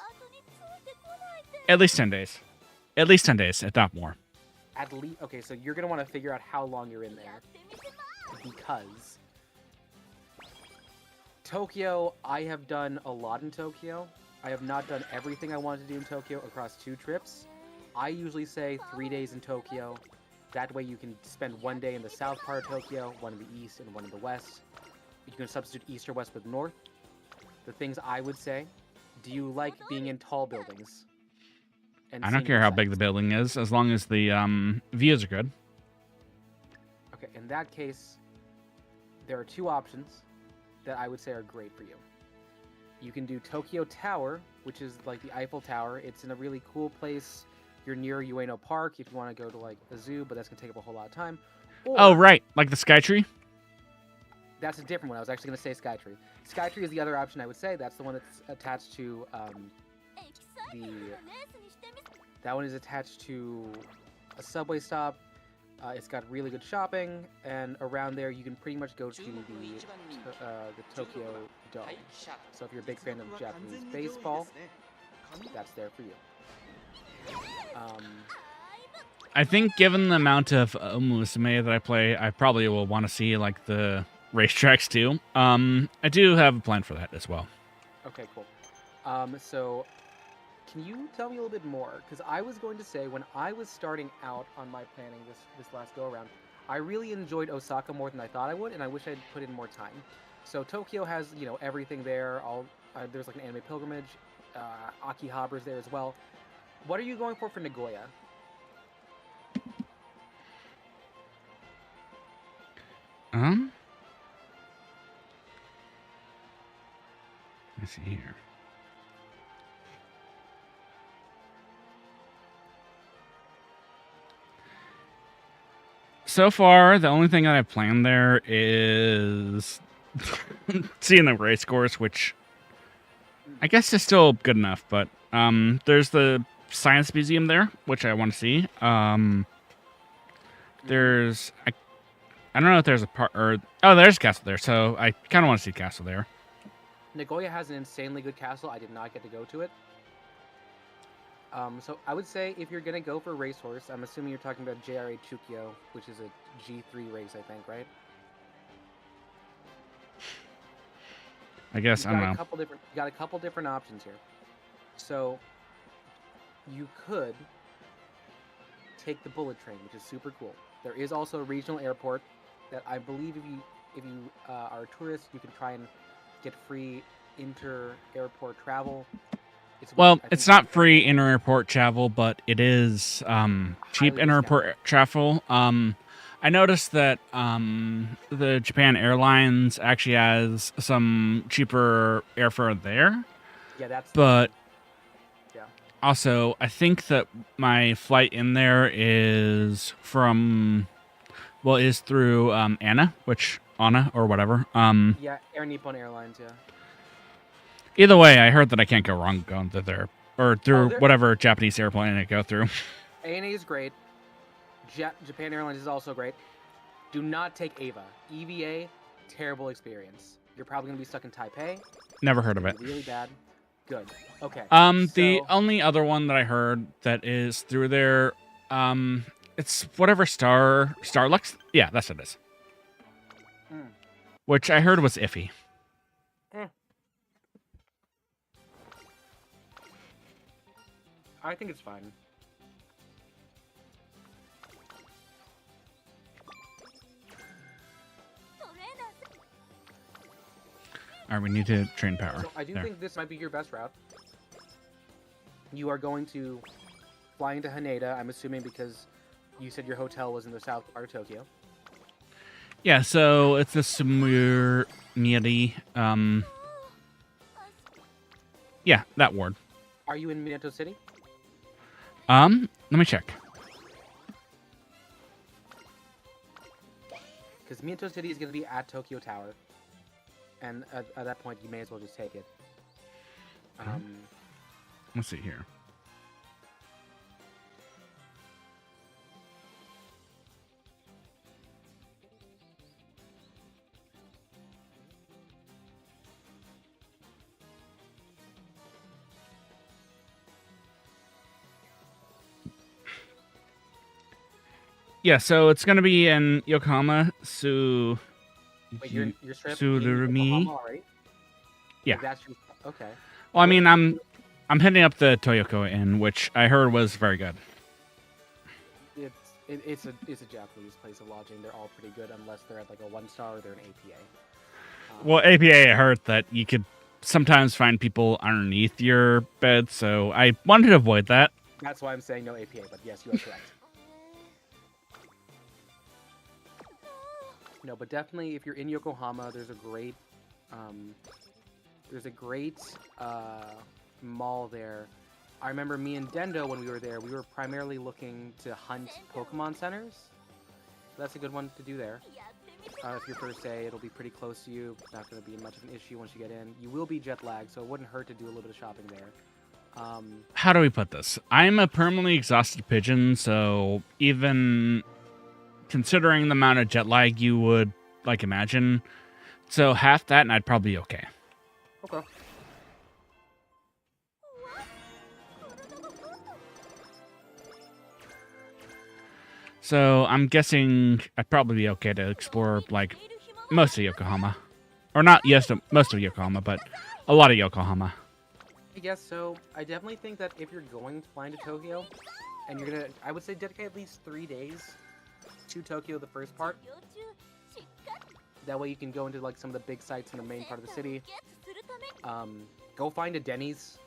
At least 10 days. At least 10 days, if not more. At least, okay, so you're going to want to figure out how long you're in there. Because Tokyo, I have done a lot in Tokyo. I have not done everything I wanted to do in Tokyo across 2 trips. I usually say 3 days in Tokyo. That way you can spend 1 day in the south part of Tokyo, 1 in the east, and 1 in the west. You can substitute east or west with north. The things I would say, do you like being in tall buildings? And I don't care how big the building is, as long as the views are good. Okay, in that case, there are 2 options that I would say are great for you. You can do Tokyo Tower, which is like the Eiffel Tower. It's in a really cool place. You're near Ueno Park if you want to go to like a zoo, but that's going to take up a whole lot of time. Or, oh, right. Like the Skytree? That's a different one. I was actually going to say Skytree. Skytree is the other option I would say. That's the one that's attached to that one is attached to a subway stop. It's got really good shopping, and around there you can pretty much go to the Tokyo Dome. So if you're a big fan of Japanese baseball, that's there for you. I think given the amount of Umamusume that I play, I probably will want to see like the racetracks too. I do have a plan for that as well. Okay, cool. So can you tell me a little bit more? Because I was going to say, when I was starting out on my planning this last go-around, I really enjoyed Osaka more than I thought I would, and I wish I'd put in more time. So Tokyo has, you know, everything there. There's like an anime pilgrimage. Akihaba's there as well. What are you going for Nagoya? Let's see here. So far, the only thing that I've planned there is seeing the race course, which I guess is still good enough. But there's the science museum there, which I want to see. There's I don't know if there's a part or there's a castle there, so I kind of want to see the castle there. Nagoya has an insanely good castle. I did not get to go to it. So I would say if you're gonna go for a racehorse, I'm assuming you're talking about JRA Chukyo, which is a G3 race, I think, right? I guess I don't know. You got a couple different options here. So you could take the bullet train, which is super cool. There is also a regional airport that I believe if you are a tourist, you can try and get free inter-airport travel. It's not free inter-airport travel, but it is cheap inter-airport travel. I noticed that the Japan Airlines actually has some cheaper airfare there. Yeah, also, I think that my flight in there is through Anna or whatever. Yeah, Air Nippon Airlines, yeah. Either way, I heard that I can't go wrong going through there or through whatever Japanese airplane I go through. ANA is great. Japan Airlines is also great. Do not take EVA. EVA, terrible experience. You're probably going to be stuck in Taipei. Never heard of it. Really bad. Good. Okay. The only other one that I heard that is through there, it's whatever Starlux. Yeah, that's what it is. Which I heard was iffy. I think it's fine. All right, we need to train power. So I do think this might be your best route. You are going to fly into Haneda, I'm assuming, because you said your hotel was in the south part of Tokyo. Yeah, so it's the Sumur Miri. Yeah, that ward. Are you in Minato City? Let me check. Because Minato City is going to be at Tokyo Tower. And at that point, you may as well just take it. Let's see here. Yeah, so it's going to be in Yokohama, Wait, you're straight up Surumi. Right? Yeah. Okay. Well, I mean, I'm hitting up the Toyoko Inn, which I heard was very good. It's a Japanese place of lodging. They're all pretty good, unless they're at like a 1-star or they're an APA. Well, APA, I heard that you could sometimes find people underneath your bed, so I wanted to avoid that. That's why I'm saying no APA, but yes, you are correct. No, but definitely if you're in Yokohama, there's a great mall there. I remember me and Dendo, when we were there, we were primarily looking to hunt Pokemon centers. So that's a good one to do there. If your first day, it'll be pretty close to you. Not going to be much of an issue once you get in. You will be jet lagged, so it wouldn't hurt to do a little bit of shopping there. How do we put this? I'm a permanently exhausted pigeon, so even considering the amount of jet lag you would like imagine. So half that, and I'd probably be okay. Okay. So I'm guessing I'd probably be okay to explore like most of Yokohama, or not most of Yokohama, but a lot of Yokohama. I guess so. I definitely think that if you're going to fly into Tokyo, and you're gonna, I would say dedicate at least 3 days to Tokyo, the first part. That way you can go into like some of the big sites in the main part of the city. Go find a Denny's.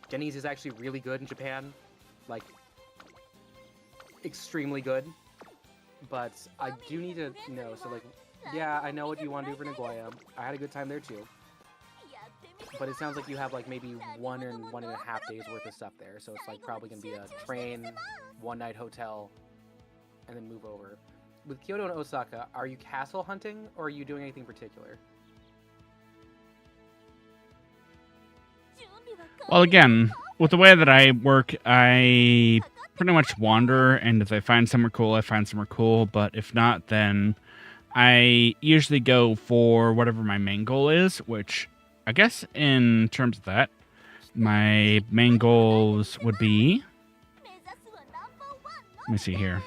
Denny's is actually really good in Japan. Like, extremely good. But I do need to know, so like, yeah, I know what you want to do for Nagoya. I had a good time there too. But it sounds like you have like maybe 1 and 1.5 days worth of stuff there. So it's like probably going to be a train, 1-night hotel, and then move over. With Kyoto and Osaka, are you castle hunting or are you doing anything particular? Well, again, with the way that I work, I pretty much wander, and if I find somewhere cool, I find somewhere cool. But if not, then I usually go for whatever my main goal is, which I guess in terms of that, my main goals would be... Let me see here.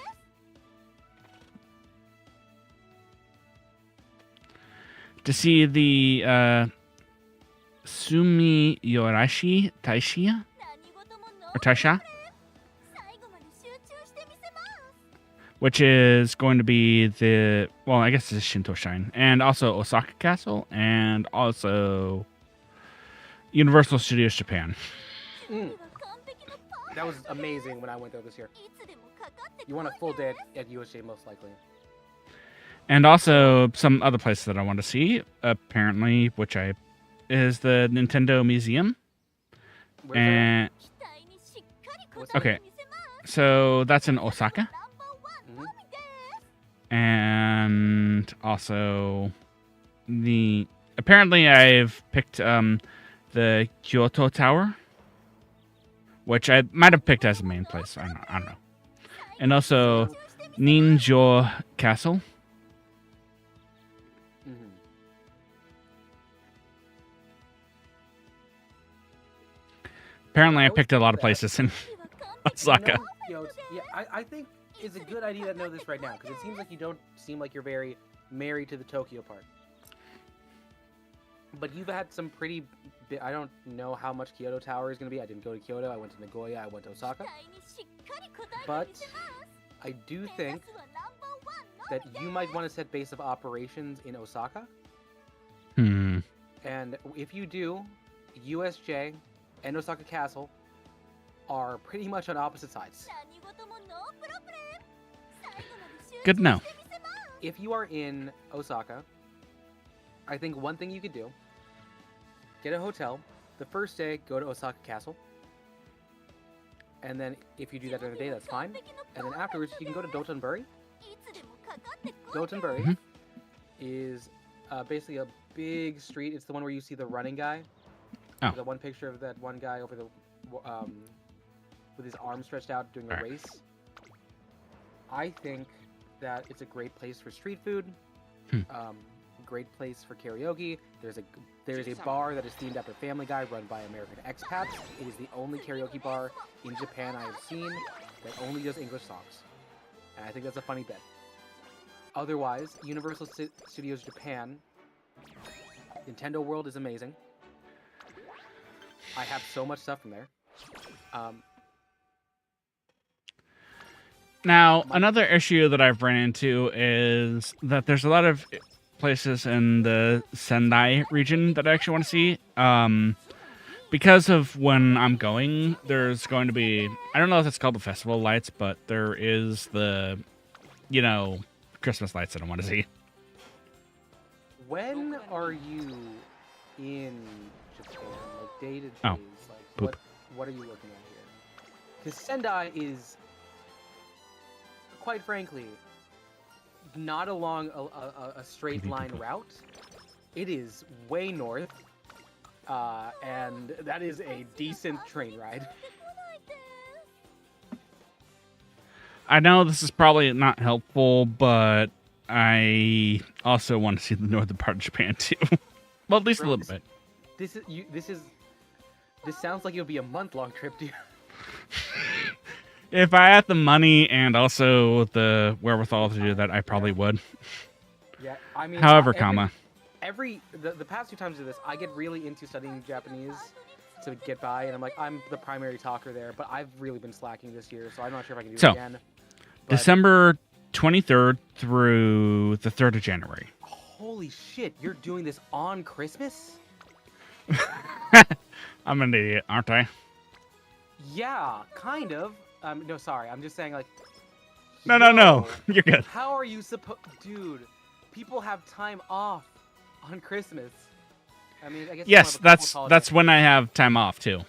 To see the Sumiyorashi Taisha? Or Taisha? Which is going to be the... Well, I guess it's a Shinto shrine. And also Osaka Castle. And also Universal Studios Japan. That was amazing when I went there this year. You want a full day at USJ most likely. And also some other places that I want to see, apparently, is the Nintendo Museum. And okay, so that's in Osaka. And also apparently I've picked the Kyoto Tower, which I might have picked as the main place. I don't know. And also Ninjo Castle. Apparently, I picked a lot of places in Osaka. I think it's a good idea to know this right now, because it seems like you don't seem like you're very married to the Tokyo part. But you've had some pretty... I don't know how much Kyoto Tower is going to be. I didn't go to Kyoto. I went to Nagoya. I went to Osaka. But I do think that you might want to set base of operations in Osaka. And if you do, USJ... and Osaka Castle are pretty much on opposite sides. Good to know. If you are in Osaka, I think one thing you could do, get a hotel. The first day, go to Osaka Castle. And then if you do that during the day, that's fine. And then afterwards, you can go to Dotonbori. Dotonbori is basically a big street. It's the one where you see the running guy. Oh. The one picture of that one guy over the with his arms stretched out doing a race. I think that it's a great place for street food. Great place for karaoke. There's a bar that is themed after Family Guy, run by American expats. It is the only karaoke bar in Japan I have seen that only does English songs, and I think that's a funny bet. Otherwise, Universal Studios Japan, Nintendo World is amazing. I have so much stuff from there. Now, another issue that I've run into is that there's a lot of places in the Sendai region that I actually want to see. Because of when I'm going, there's going to be... I don't know if it's called the Festival Lights, but there is the, Christmas lights that I want to see. When are you in Japan? Like, day to day? Oh. Like, what are you looking at here? Because Sendai is, quite frankly, not along a straight line route. It is way north, and that is a decent train ride. I know this is probably not helpful, but I also want to see the northern part of Japan too. Well, at least a little bit. This sounds like it'll be a month-long trip, dude. If I had the money and also the wherewithal to do that, I probably would. Yeah, I mean. However, the past 2 times I do this, I get really into studying Japanese to get by, and I'm the primary talker there. But I've really been slacking this year, so I'm not sure if I can do it again. But... December 23rd through the 3rd of January. Holy shit! You're doing this on Christmas? I'm an idiot, aren't I? Yeah, kind of. No, sorry. I'm just saying, like... No. You're good. How are you supposed... Dude, people have time off on Christmas. I mean, I guess... Yes, that's when I have time off, too.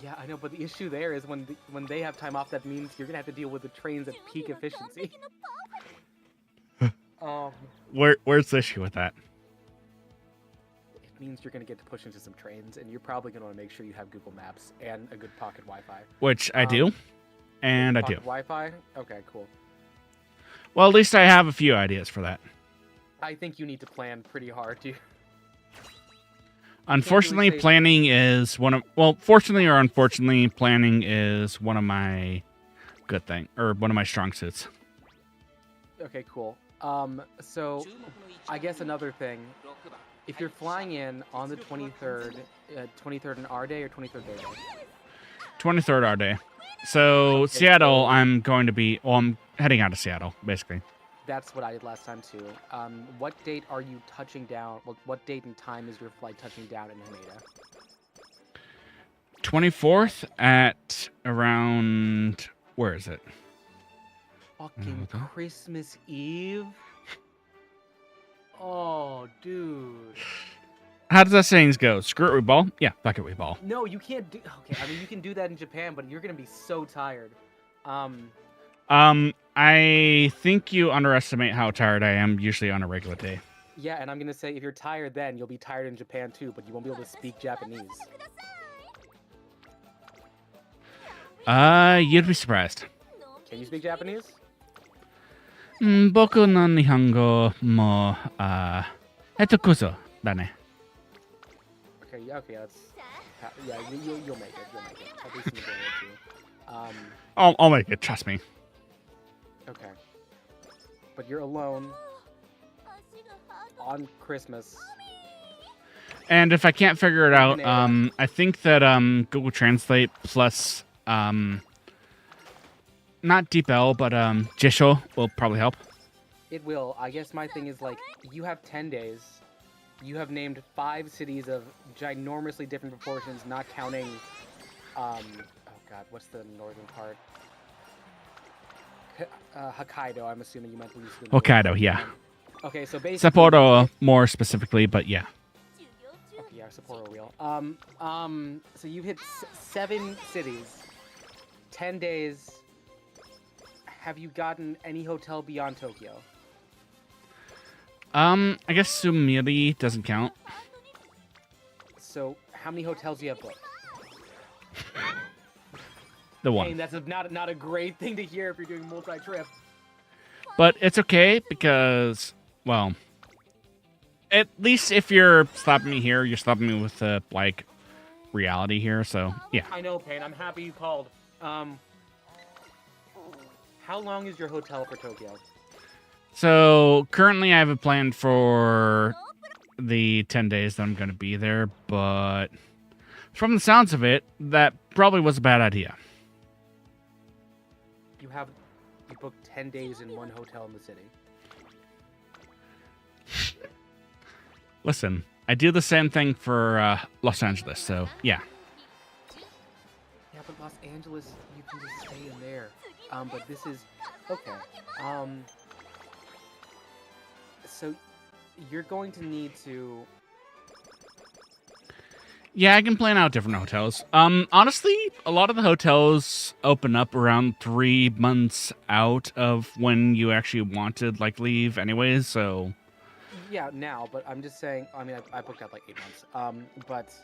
Yeah, I know, but the issue there is when they have time off, that means you're going to have to deal with the trains at peak efficiency. Where's the issue with that? Means you're going to get to push into some trains, and you're probably going to want to make sure you have Google Maps and a good pocket Wi-Fi. Which I do, and I do. Wi-Fi? Okay, cool. Well, at least I have a few ideas for that. I think you need to plan pretty hard, too. Unfortunately, planning is one of... Well, fortunately or unfortunately, planning is one of my one of my strong suits. Okay, cool. So, I guess another thing... If you're flying in on the 23rd, 23rd in our day or 23rd their day? 23rd our day. So, okay, Seattle, I'm going to be... Well, I'm heading out of Seattle, basically. That's what I did last time, too. What date are you touching down? Well, what date and time is your flight touching down in Haneda? 24th at around... Where is it? Fucking Christmas Eve? Oh, dude. How does that saying go? Screw it, we ball? Yeah, fuck it, we ball. No, you can't do... Okay, I mean, you can do that in Japan, but you're going to be so tired. I think you underestimate how tired I am usually on a regular day. Yeah, and I'm going to say if you're tired then, you'll be tired in Japan too, but you won't be able to speak Japanese. You'd be surprised. Can you speak Japanese? 僕の日本語も、こそだね。Okay, that's... Yeah, you'll make it. At least in the day or two. I'll make it, trust me. Okay. But you're alone on Christmas. And if I can't figure it out, I think that Google Translate plus not DeepL, but Jisho will probably help. It will. I guess my thing is, like, you have 10 days. You have named 5 cities of ginormously different proportions, not counting... oh god, what's the northern part? Hokkaido, I'm assuming you meant to use the Hokkaido, yeah. Okay, so basically... Sapporo more specifically, but yeah. Okay, yeah, Sapporo wheel. So you hit 7 cities, 10 days. Have you gotten any hotel beyond Tokyo? I guess Sumiri doesn't count. So, how many hotels do you have booked? The one. Hey, that's not a great thing to hear if you're doing multi-trip. But it's okay because, well, at least if you're slapping me here, you're slapping me with, like, reality here, so, yeah. I know, Payne. I'm happy you called. How long is your hotel for Tokyo? So, currently I have it planned for the 10 days that I'm going to be there, but from the sounds of it, that probably was a bad idea. You booked 10 days in one hotel in the city. Listen, I do the same thing for Los Angeles, so yeah. Yeah, but Los Angeles, you can just stay in there. But this is... Okay. So, you're going to need to... Yeah, I can plan out different hotels. Honestly, a lot of the hotels open up around 3 months out of when you actually wanted, like, leave anyways, so... Yeah, now, but I'm just saying... I mean, I booked out, like, 8 months.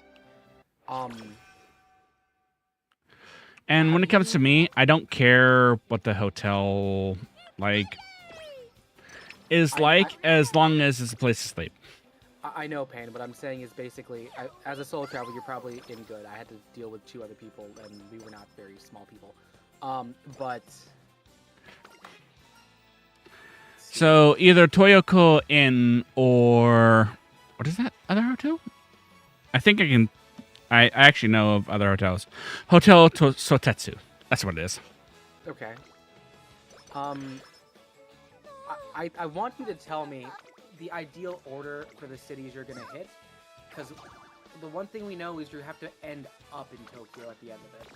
And when it comes to me, I don't care what the hotel is as long as it's a place to sleep. I know, Payne. What I'm saying is basically, as a solo traveler, you're probably in good. I had to deal with 2 other people, and we were not very small people. But so either Toyoko Inn or what is that other hotel? I think I can. I actually know of other hotels. Hotel Sotetsu. That's what it is. Okay. I want you to tell me the ideal order for the cities you're gonna hit, because the one thing we know is you have to end up in Tokyo at the end of it.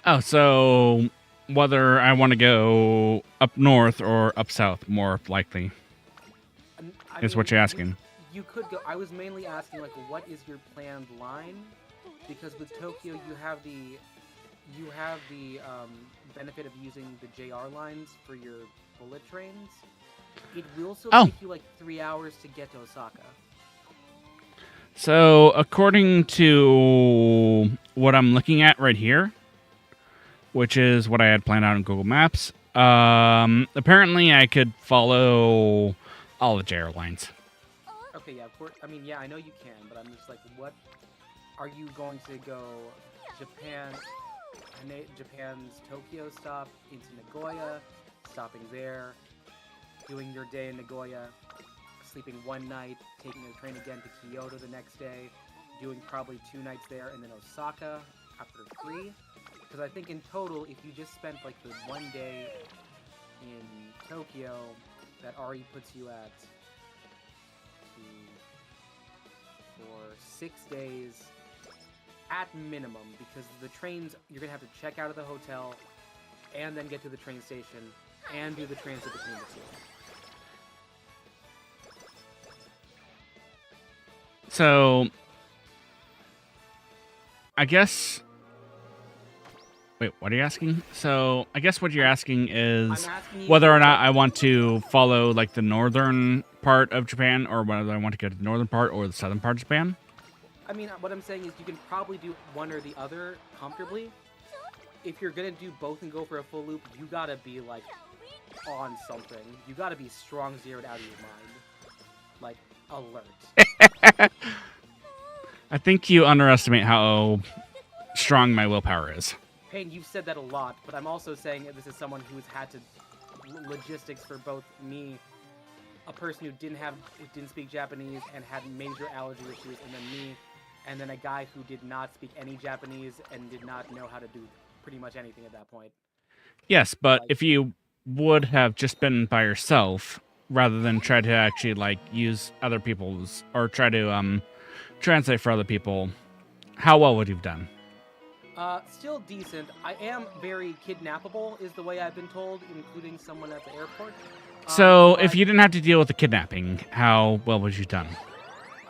Oh, so whether I want to go up north or up south, more likely, is what you're asking. You could go. I was mainly asking, like, what is your planned line? Because with Tokyo, you have the benefit of using the JR lines for your bullet trains. It will still take you like 3 hours to get to Osaka. So according to what I'm looking at right here, which is what I had planned out in Google Maps, apparently I could follow all the JR lines. Okay, yeah, of course. I mean, yeah, I know you can, but I'm just like, what are you going to go? Japan's Tokyo stop into Nagoya, stopping there, doing your day in Nagoya, sleeping 1 night, taking the train again to Kyoto the next day, doing probably 2 nights there, and then Osaka after 3. Because I think in total, if you just spent like the 1 day in Tokyo, that already puts you at 6 days at minimum, because the trains, you're gonna have to check out of the hotel and then get to the train station and do the transit between the 2. So I guess, wait, what are you asking? So I guess what you're asking is whether or not I want to follow like the northern part of Japan, or whether I want to go to the northern part or the southern part of Japan. I mean, what I'm saying is you can probably do one or the other comfortably. If you're gonna do both and go for a full loop, you gotta be like on something. You gotta be strong zeroed out of your mind. Like, alert. I think you underestimate how strong my willpower is. Payne, you've said that a lot, but I'm also saying that this is someone who's had to logistics for both me, a person who didn't speak Japanese and had major allergy issues, and then me, and then a guy who did not speak any Japanese and did not know how to do pretty much anything at that point. Yes, but if you would have just been by yourself, rather than try to actually like use other people's, or try to translate for other people, how well would you have done? Still decent. I am very kidnappable, is the way I've been told, including someone at the airport. So, if you didn't have to deal with the kidnapping, how well would you have done?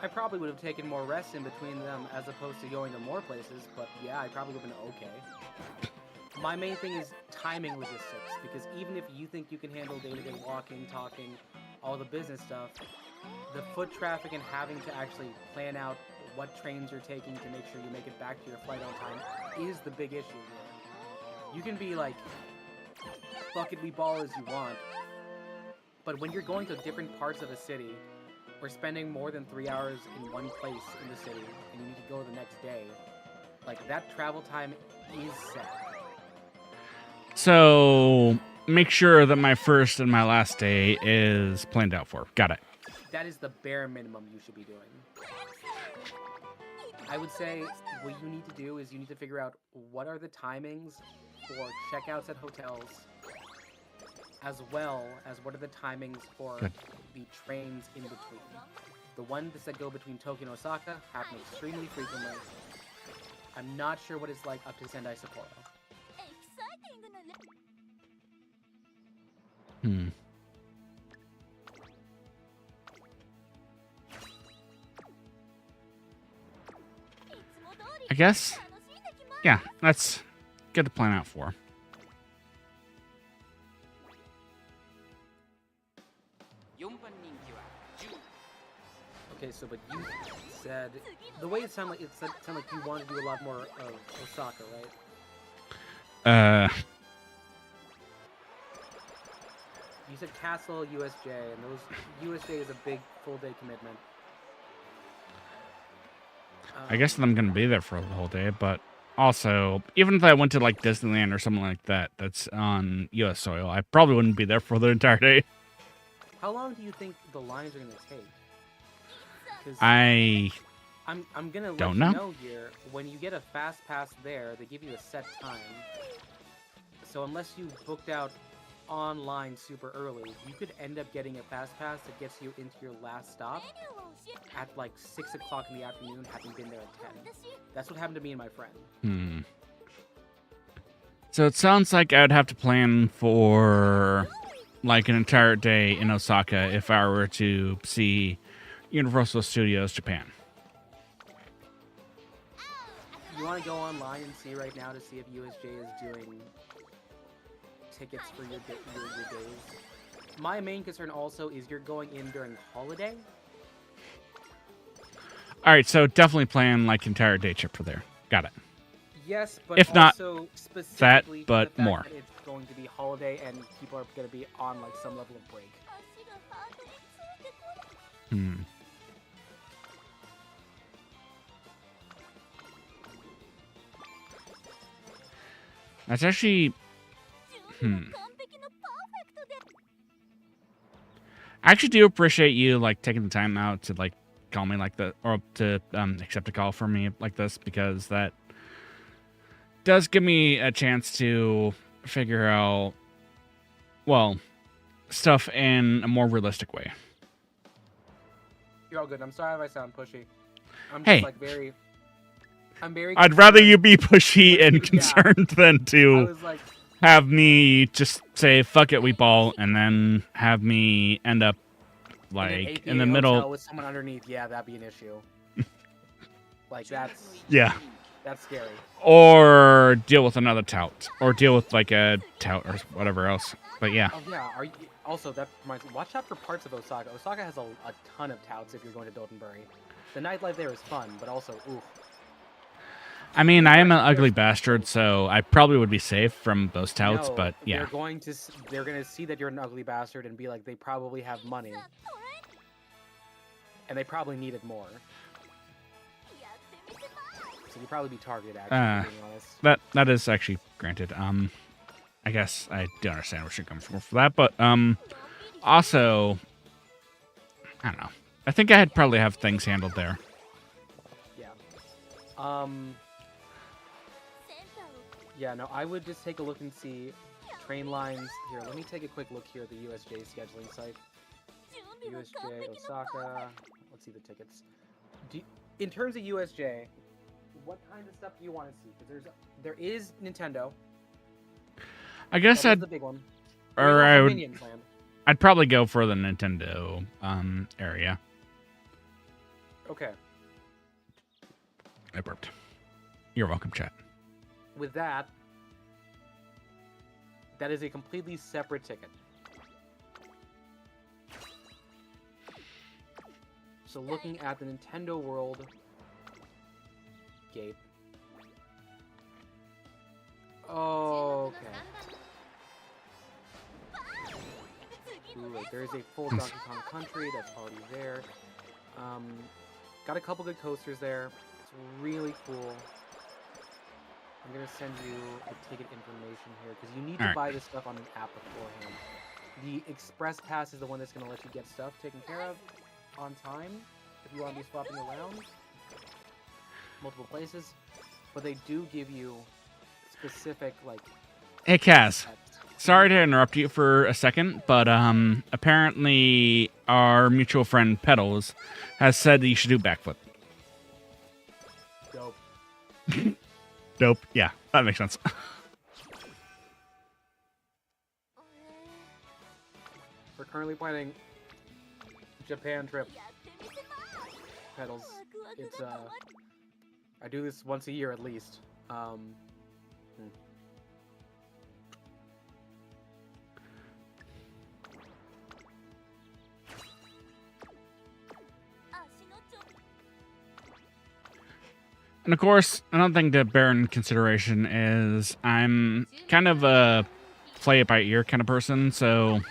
I probably would have taken more rest in between them as opposed to going to more places, but yeah, I probably would have been okay. My main thing is timing logistics, because even if you think you can handle day-to-day walking, talking, all the business stuff, the foot traffic and having to actually plan out what trains you're taking to make sure you make it back to your flight on time is the big issue here. You can be like, bucketly ball as you want, but when you're going to different parts of a city, or spending more than 3 hours in one place in the city, and you need to go the next day, like, that travel time is set. So, make sure that my first and my last day is planned out for. Got it. That is the bare minimum you should be doing. I would say what you need to do is you need to figure out what are the timings for checkouts at hotels, as well as what are the timings for the trains in between. The ones that go between Tokyo and Osaka happen extremely frequently. I'm not sure what it's like up to Sendai Sapporo. I guess, yeah, that's good to plan out for. Okay, so but you said the way it sounded like you wanted to do a lot more of Osaka, right? You said Castle, USJ, and those USJ is a big full day commitment. I guess I'm gonna be there for the whole day, but also, even if I went to like Disneyland or something like that, that's on U.S. soil, I probably wouldn't be there for the entire day. How long do you think the lines are gonna take? I'm gonna let you know here. When you get a fast pass there, they give you a set time. So unless you booked out online super early, you could end up getting a fast pass that gets you into your last stop at like 6 o'clock in the afternoon, having been there at 10. That's what happened to me and my friend. So it sounds like I would have to plan for like an entire day in Osaka if I were to see Universal Studios Japan. You want to go online and see right now to see if USJ is doing tickets for your days. My main concern also is you're going in during holiday. All right, so definitely plan like entire day trip for there. Got it. Yes, but if not also specifically that, but the fact more. that it's going to be holiday and people are going to be on like some level of break. That's actually... I actually do appreciate you like taking the time out to like call me like that, or to accept a call from me like this, because that does give me a chance to figure out, well, stuff in a more realistic way. You're all good. I'm sorry if I sound pushy. I'm just Hey. like very... I'm very I'd rather you be pushy and concerned than to like, have me just say, fuck it, we ball, and then have me end up like in the middle with someone underneath. Yeah, that'd be an issue. Like that's scary. Or deal with another tout, or deal with like a tout or whatever else. But yeah. Oh yeah. Also, that reminds me. Watch out for parts of Osaka. Osaka has a ton of touts if you're going to Dotonbori. The nightlife there is fun, but also ooh. I mean, I am an ugly bastard, so I probably would be safe from those touts, but yeah. They're going to see that you're an ugly bastard and be like, they probably have money. And they probably needed more. So you'd probably be targeted, actually, being honest. That is actually granted. I guess I do understand where she comes from for that, but also, I don't know. I think I had probably have things handled there. Yeah. Yeah, no, I would just take a look and see train lines. Here, let me take a quick look here at the USJ scheduling site. USJ, Osaka. Let's see the tickets. In terms of USJ, what kind of stuff do you want to see? Because there is Nintendo. I guess the big one. Or I'd probably go for the Nintendo area. Okay. I burped. You're welcome, chat. With that is a completely separate ticket. So looking at the Nintendo World gate. Okay. Ooh, wait, there's a full Donkey Kong Country that's already there. Got a couple good coasters there. It's really cool. I'm gonna send you the ticket information here because you need to buy this stuff on an app beforehand. The Express Pass is the one that's gonna let you get stuff taken care of on time if you want to be swapping around multiple places. But they do give you specific like. Hey, Kaz. Sorry to interrupt you for a second, but apparently our mutual friend Pedals has said that you should do backflip. Dope. Dope. Yeah, that makes sense. We're currently planning Japan trip. Pedals. It's I do this once a year at least. And of course, another thing to bear in consideration is I'm kind of a play it by ear kind of person, so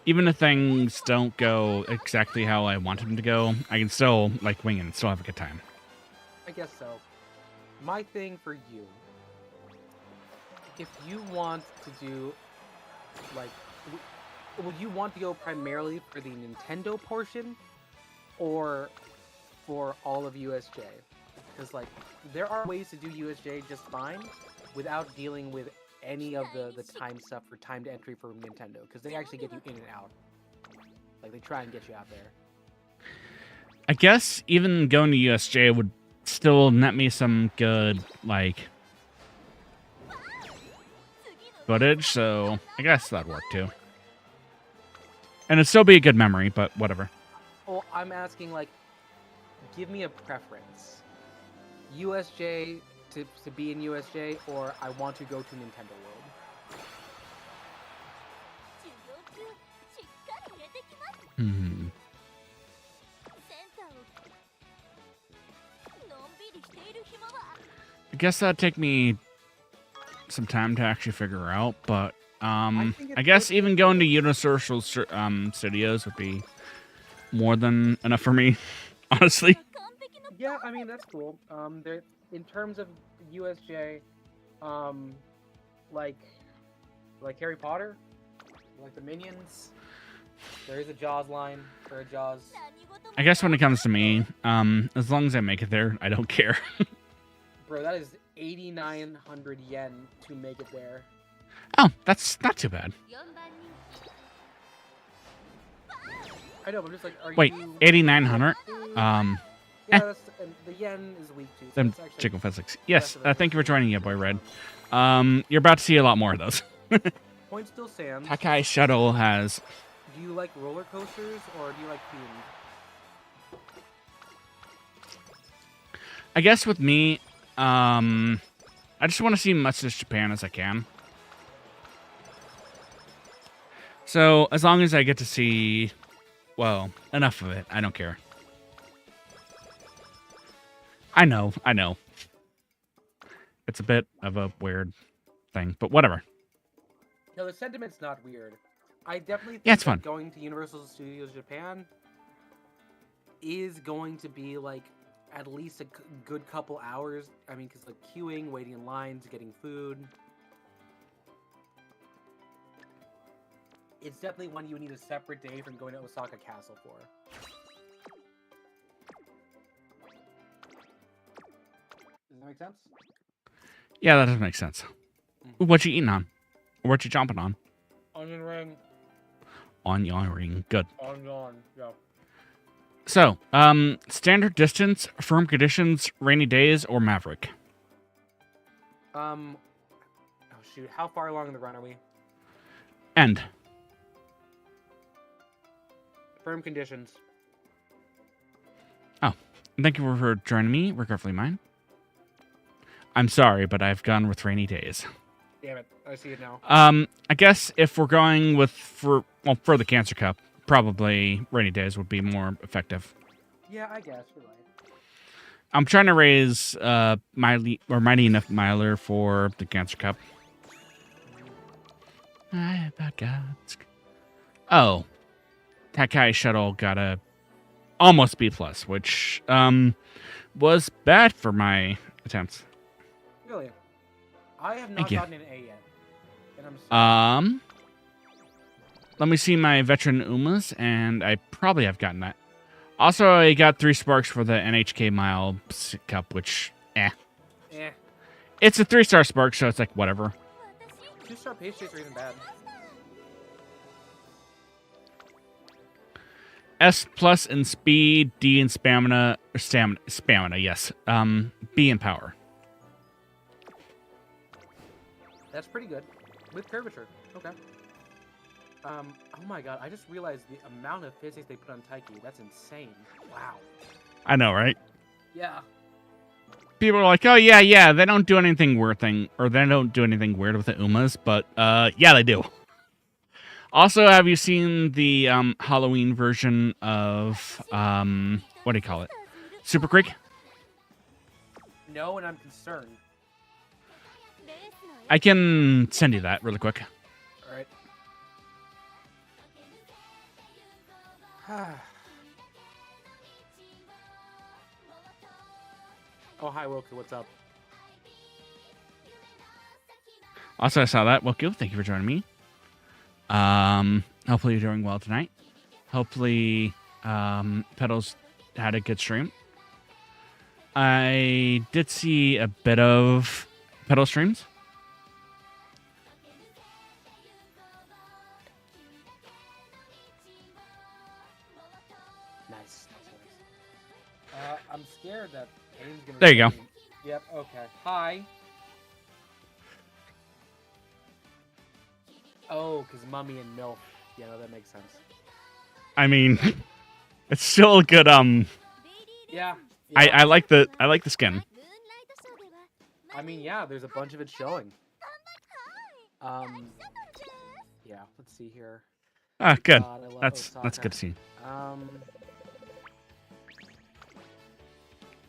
even if things don't go exactly how I want them to go, I can still like wing it and still have a good time. I guess so. My thing for you, if you want to do, like, would you want to go primarily for the Nintendo portion, or for all of USJ? Because, like, there are ways to do USJ just fine without dealing with any of the time stuff for timed entry for Nintendo, because they actually get you in and out. Like, they try and get you out there. I guess even going to USJ would still net me some good, like, footage, so I guess that'd work too. And it'd still be a good memory, but whatever. Well, I'm asking, like, give me a preference. USJ to be in USJ, or I want to go to Nintendo World. Hmm. I guess that'd take me some time to actually figure out, but I guess even going to Universal Studios would be more than enough for me, honestly. Yeah, I mean, that's cool. There, in terms of USJ, like Harry Potter, like the Minions, there is a Jaws line for a Jaws. I guess when it comes to me, as long as I make it there, I don't care. Bro, that is 8,900 yen to make it there. Oh, that's not too bad. I know, but I'm just like, are Wait, you... 8,900? Yeah, that's, and the yen is weak too. So Them it's actually chicken physics. Yes, less of a- thank you for joining, boy Red. You're about to see a lot more of those. Point still stands. Takai Shuttle has... Do you like roller coasters or do you like themed? I guess with me, I just want to see as much as Japan as I can. So, as long as I get to see, well, enough of it, I don't care. I know. It's a bit of a weird thing, but whatever. No, the sentiment's not weird. I definitely think Yeah, it's that fun. going to Universal Studios Japan is going to be, like, at least a good couple hours. I mean, because, like, queuing, waiting in lines, getting food. It's definitely one you would need a separate day from going to Osaka Castle for. Does that make sense? Yeah, that does make sense. Ooh, what you eating on? Or what you chomping on? Onion ring. Onion ring. Good. Onion, yeah. So, standard distance, firm conditions, rainy days, or Maverick? Oh shoot, how far along in the run are we? End. Firm conditions. Oh, thank you for joining me, regretfully mine. I'm sorry, but I've gone with rainy days. Damn it, I see it now. I guess if we're going with for the Cancer Cup, probably rainy days would be more effective. Yeah, I guess you're right. I'm trying to raise Mighty Enough Miler for the Cancer Cup. Oh, Takai Shuttle got a almost B+, which was bad for my attempts. Really? I have not Thank you. gotten an A yet. And I'm sorry. Let me see my veteran Umas, and I probably have gotten that. Also, I got 3 sparks for the NHK Mile Cup, which, Eh. It's a 3-star spark, so it's like, whatever. 2-star pastries are even bad. S+ in speed, D in stamina, yes. B in power. That's pretty good. With curvature. Okay. Oh my god, I just realized the amount of physics they put on Taiki. That's insane. Wow. I know, right? Yeah. People are like, oh, yeah, they don't do anything weird or they don't do anything weird with the Umas, but, yeah, they do. Also, have you seen the, Halloween version of, what do you call it? Super Creek? know and I'm concerned. I can send you that really quick. All right. Oh, hi, Woku. What's up? Also, I saw that. Woku, thank you for joining me. Hopefully you're doing well tonight. Hopefully, Pedals had a good stream. I did see a bit of Pedal streams. Nice. I'm scared that Payne's gonna. There you go. Yep. Okay. Hi. Oh, because Mummy and Milk. Yeah, no, that makes sense. I mean, it's still a good Yeah. I like the skin. I mean, yeah, there's a bunch of it showing. Yeah, let's see here. Ah, good. God, I love That's Osaka. good to see.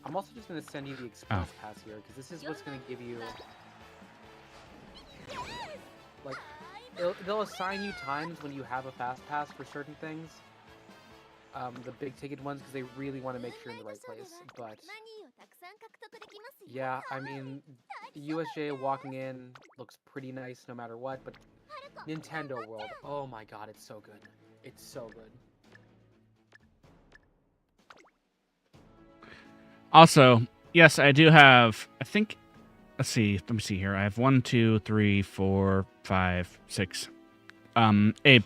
I'm also just gonna send you the express pass here because this is what's gonna give you. Like, they'll assign you times when you have a fast pass for certain things. The big ticket ones because they really want to make sure you're in the right place. But yeah, I mean, USJ walking in looks pretty nice no matter what. But Nintendo World, oh my God, it's so good. It's so good. Also, yes, I do have. I think. Let's see. Let me see here. I have 1, 2, 3, 4, 5, 6. A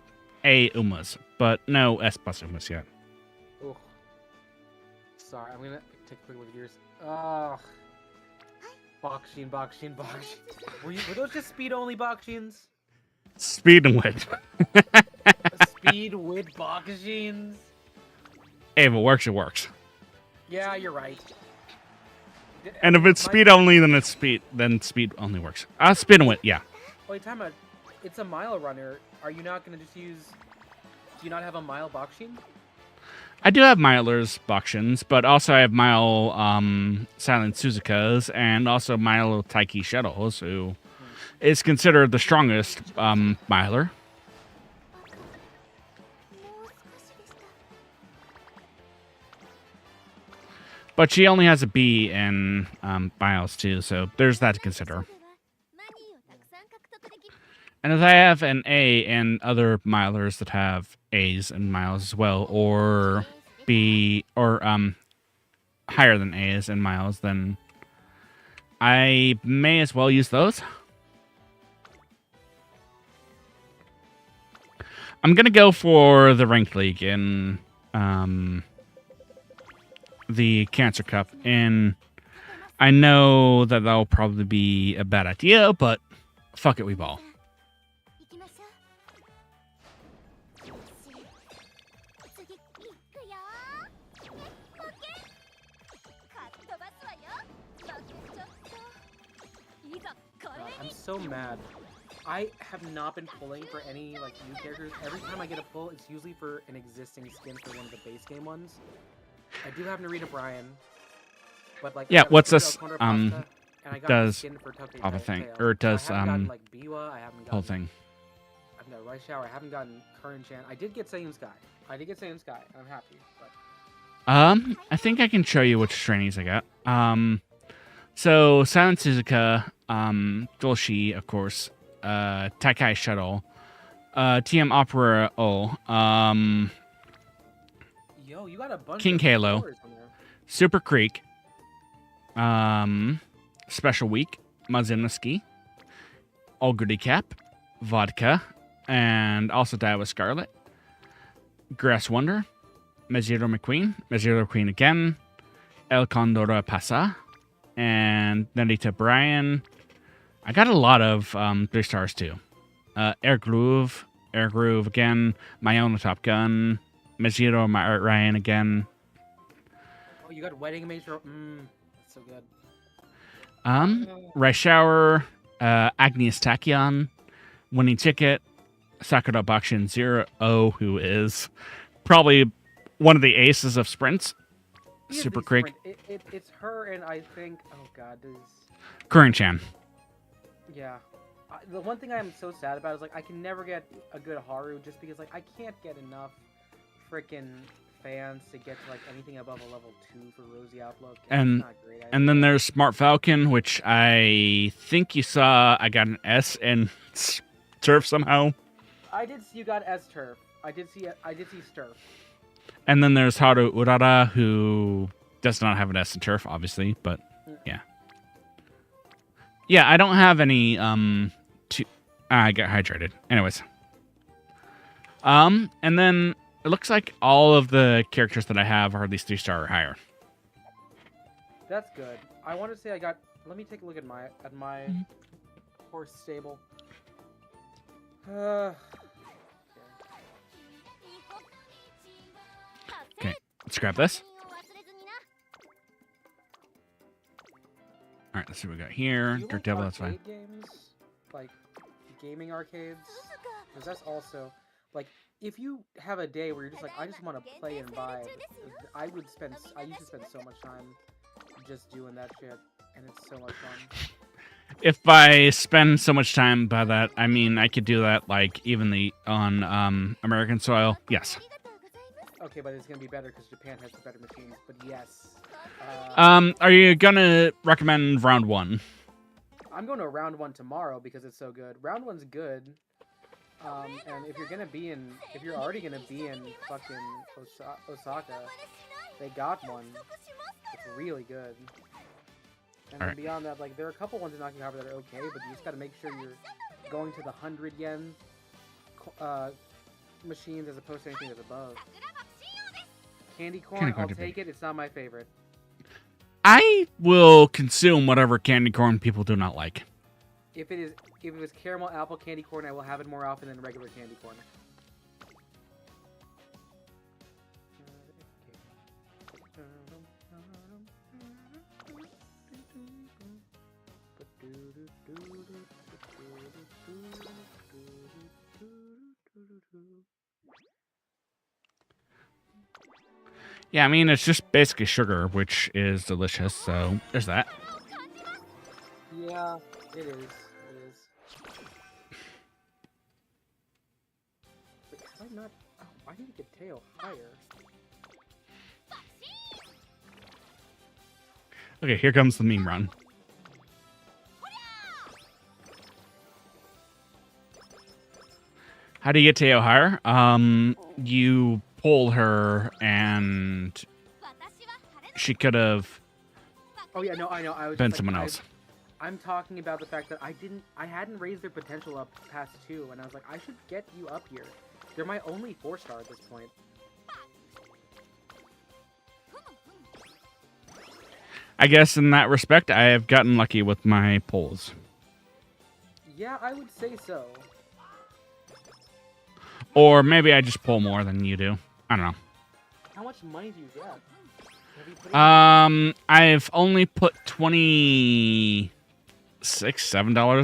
Umas, but no S plus Umas yet. Ugh. Sorry, I'm gonna take a quick look at yours. Ugh. Bakshin. Were those just speed only Bakshins? Speed and wit. Speed with Bakshins? Hey, if it works, it works. Yeah, you're right. And if it's speed only, then speed only works. Speed and wit, yeah. Wait, time out. It's a mile runner. Are you not gonna just use? Do you not have a mile Bakshin? I do have milers Bakshins, but also I have mile Silent Suzukas and also mile Taiki Shuttles, who is considered the strongest miler. But she only has a B in miles too, so there's that to consider. And if I have an A and other milers that have A's and miles as well, or B or higher than A's and miles, then I may as well use those. I'm gonna go for the ranked league in the Cancer Cup, and I know that that'll probably be a bad idea, but fuck it, we ball. I'm so mad. I have not been pulling for any like new characters. Every time I get a pull, it's usually for an existing skin for one of the base game ones. I do have Narita Bryan, but like yeah, what's this? And I got does skin for all the thing, or it does I haven't gotten, like Biwa. I haven't gotten whole thing. I haven't got Raishao. I haven't gotten Current Chan. I did get Saiyan Sky. I'm happy. But I think I can show you which trainings I got. So Silent Suzuka, Dolshi, of course, Takai Shuttle, TM Opera O, yo, you got a bunch King of Halo, colors on there. Super Creek, Special Week, Mazinuski, All Goody Cap, Vodka, and also Daiwa Scarlet, Grass Wonder, Mezuro McQueen again, El Condora Pasa, and Narita Bryan. I got a lot of 3 stars too. Air Groove again, Mayona Top Gun, Mezuro Ryan again. Oh, you got Wedding Major. That's so good. Raishower, Agnes Tachyon, Winning Ticket, Sakura Bakshin 0, who is probably one of the aces of sprints. Super Creek. It's her and I think. Oh God, this. Kurin-chan. Yeah. The one thing I am so sad about is like I can never get a good Haru just because like I can't get enough freaking fans to get to like anything above a level 2 for Rosy Outlook. And it's not great. And then there's Smart Falcon, which I think you saw. I got an S in Turf somehow. I did see you got S Turf. I did see Sturf. And then there's Haru Urara, who does not have an S in Turf, obviously, but yeah. Yeah, I don't have any I got hydrated. Anyways. And then it looks like all of the characters that I have are at least 3-star or higher. That's good. I want to say I got. Let me take a look at my horse stable. Okay, let's grab this. All right, let's see what we got here. Dirt Devil, that's fine. Games, like gaming arcades, because that's also like if you have a day where you're just like I just want to play and vibe. I used to spend so much time just doing that shit, and it's so much fun. If I spend so much time by that, I mean I could do that like evenly on American soil. Yes. Okay, but it's gonna be better because Japan has the better machines. But yes. Are you gonna recommend round 1? I'm going to round 1 tomorrow because it's so good. Round 1's good. And if you're already gonna be in fucking Osaka, they got one. It's really good. And then beyond that, like there are a couple ones in Akihabara that are okay, but you just gotta make sure you're going to the 100 yen machines as opposed to anything that's above. Candy corn, I'll take it. It's not my favorite. I will consume whatever candy corn people do not like. If it was caramel apple candy corn, I will have it more often than regular candy corn. Yeah, I mean, it's just basically sugar, which is delicious, so there's that. Yeah, it is. Wait, how did I not... Oh, I need to get Teo higher. Okay, here comes the meme run. How do you get Teo higher? You pull her, and she could have. Oh yeah, no, I know. I was been just, someone else. I'm talking about the fact that I hadn't raised their potential up past 2, and I was like, I should get you up here. They're my only 4-star at this point. I guess in that respect, I have gotten lucky with my pulls. Yeah, I would say so. Or maybe I just pull more than you do. I don't know. How much money do you get? I've only put $7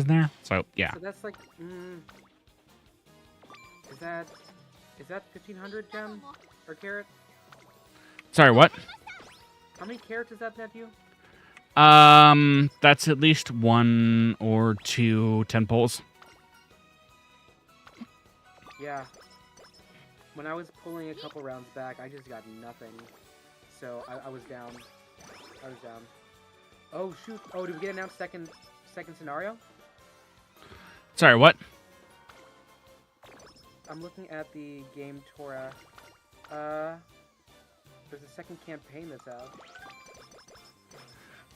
in there. So yeah. So that's like, is that 1,500 gem or carrot? Sorry, what? How many carrots is that, nephew? That's at least 1 or 2 10 pulls. Yeah. When I was pulling a couple rounds back, I just got nothing. So I was down. Oh shoot! Oh, did we get announced second scenario? Sorry, what? I'm looking at the game Tora. There's a second campaign that's out.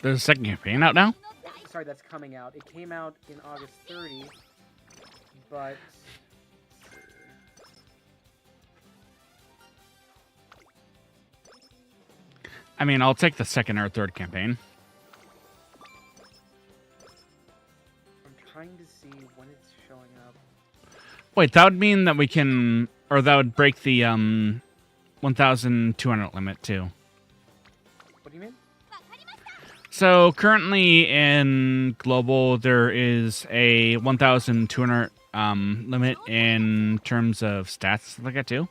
There's a second campaign out now? Sorry, that's coming out. It came out in August 30, but... I mean, I'll take the second or third campaign. I'm trying to see when it's showing up. Wait, that would mean that we can... Or that would break the 1,200 limit, too. What do you mean? So, currently in Global, there is a 1,200 limit in terms of stats like that, too.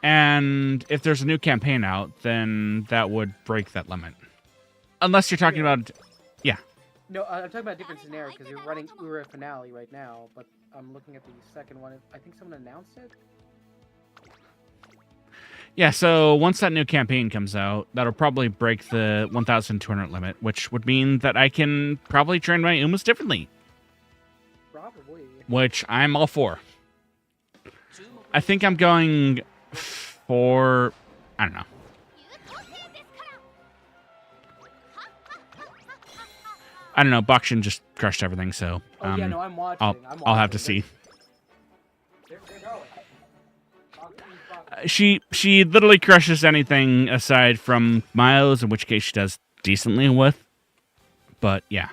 And if there's a new campaign out, then that would break that limit. Unless you're talking about... Yeah. No, I'm talking about a different scenario because you're running Ura Finale right now, but I'm looking at the second one. I think someone announced it. Yeah, so once that new campaign comes out, that'll probably break the 1,200 limit, which would mean that I can probably train my Umas differently. Probably. Which I'm all for. I think I'm going for... I don't know. I don't know. Bakshin just crushed everything, so... Oh, yeah, no, I'm watching. I'll have to see. They're going. She literally crushes anything aside from Miles, in which case she does decently with. But, yeah.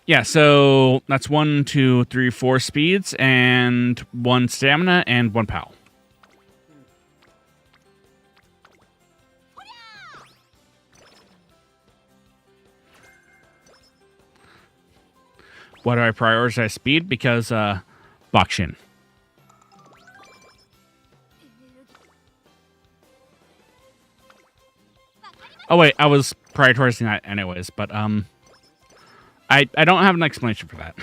Yeah, so that's 1, 2, 3, 4 speeds, and 1 stamina, and 1 POW. Why do I prioritize speed? Because, Bakshin. Oh, wait, I was prioritizing that anyways, but, I don't have an explanation for that.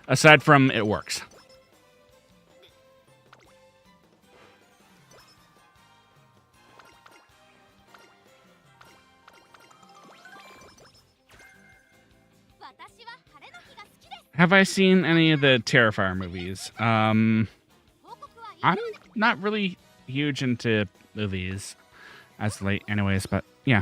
Aside from, it works. Have I seen any of the Terrifier movies? I'm not really huge into movies as late anyways, but yeah.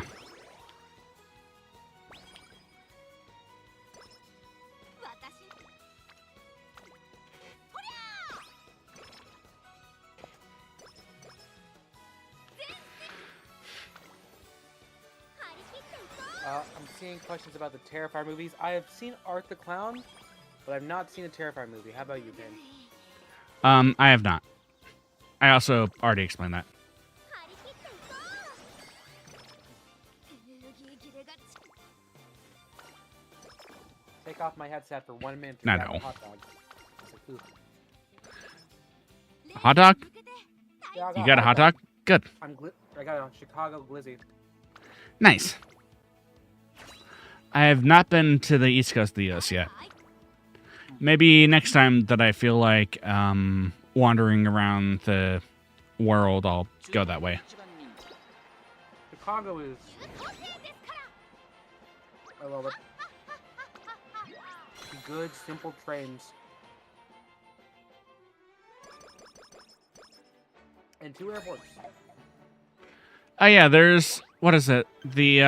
I'm seeing questions about the Terrifier movies. I have seen Art the Clown, but I've not seen a Terrifier movie. How about you, Payne? I have not. I also already explained that. Take off my headset for 1 minute to No, grab no. a hot dog. It's like, ooh. Hot dog? Yeah, I You got a hot dog? Good. I got a Chicago Glizzy. Nice. I have not been to the East Coast of the US yet. Maybe next time that I feel like wandering around the world, I'll go that way. Chicago is... I love it. Good, simple trains. And 2 airports. Oh yeah, there's... What is it? The,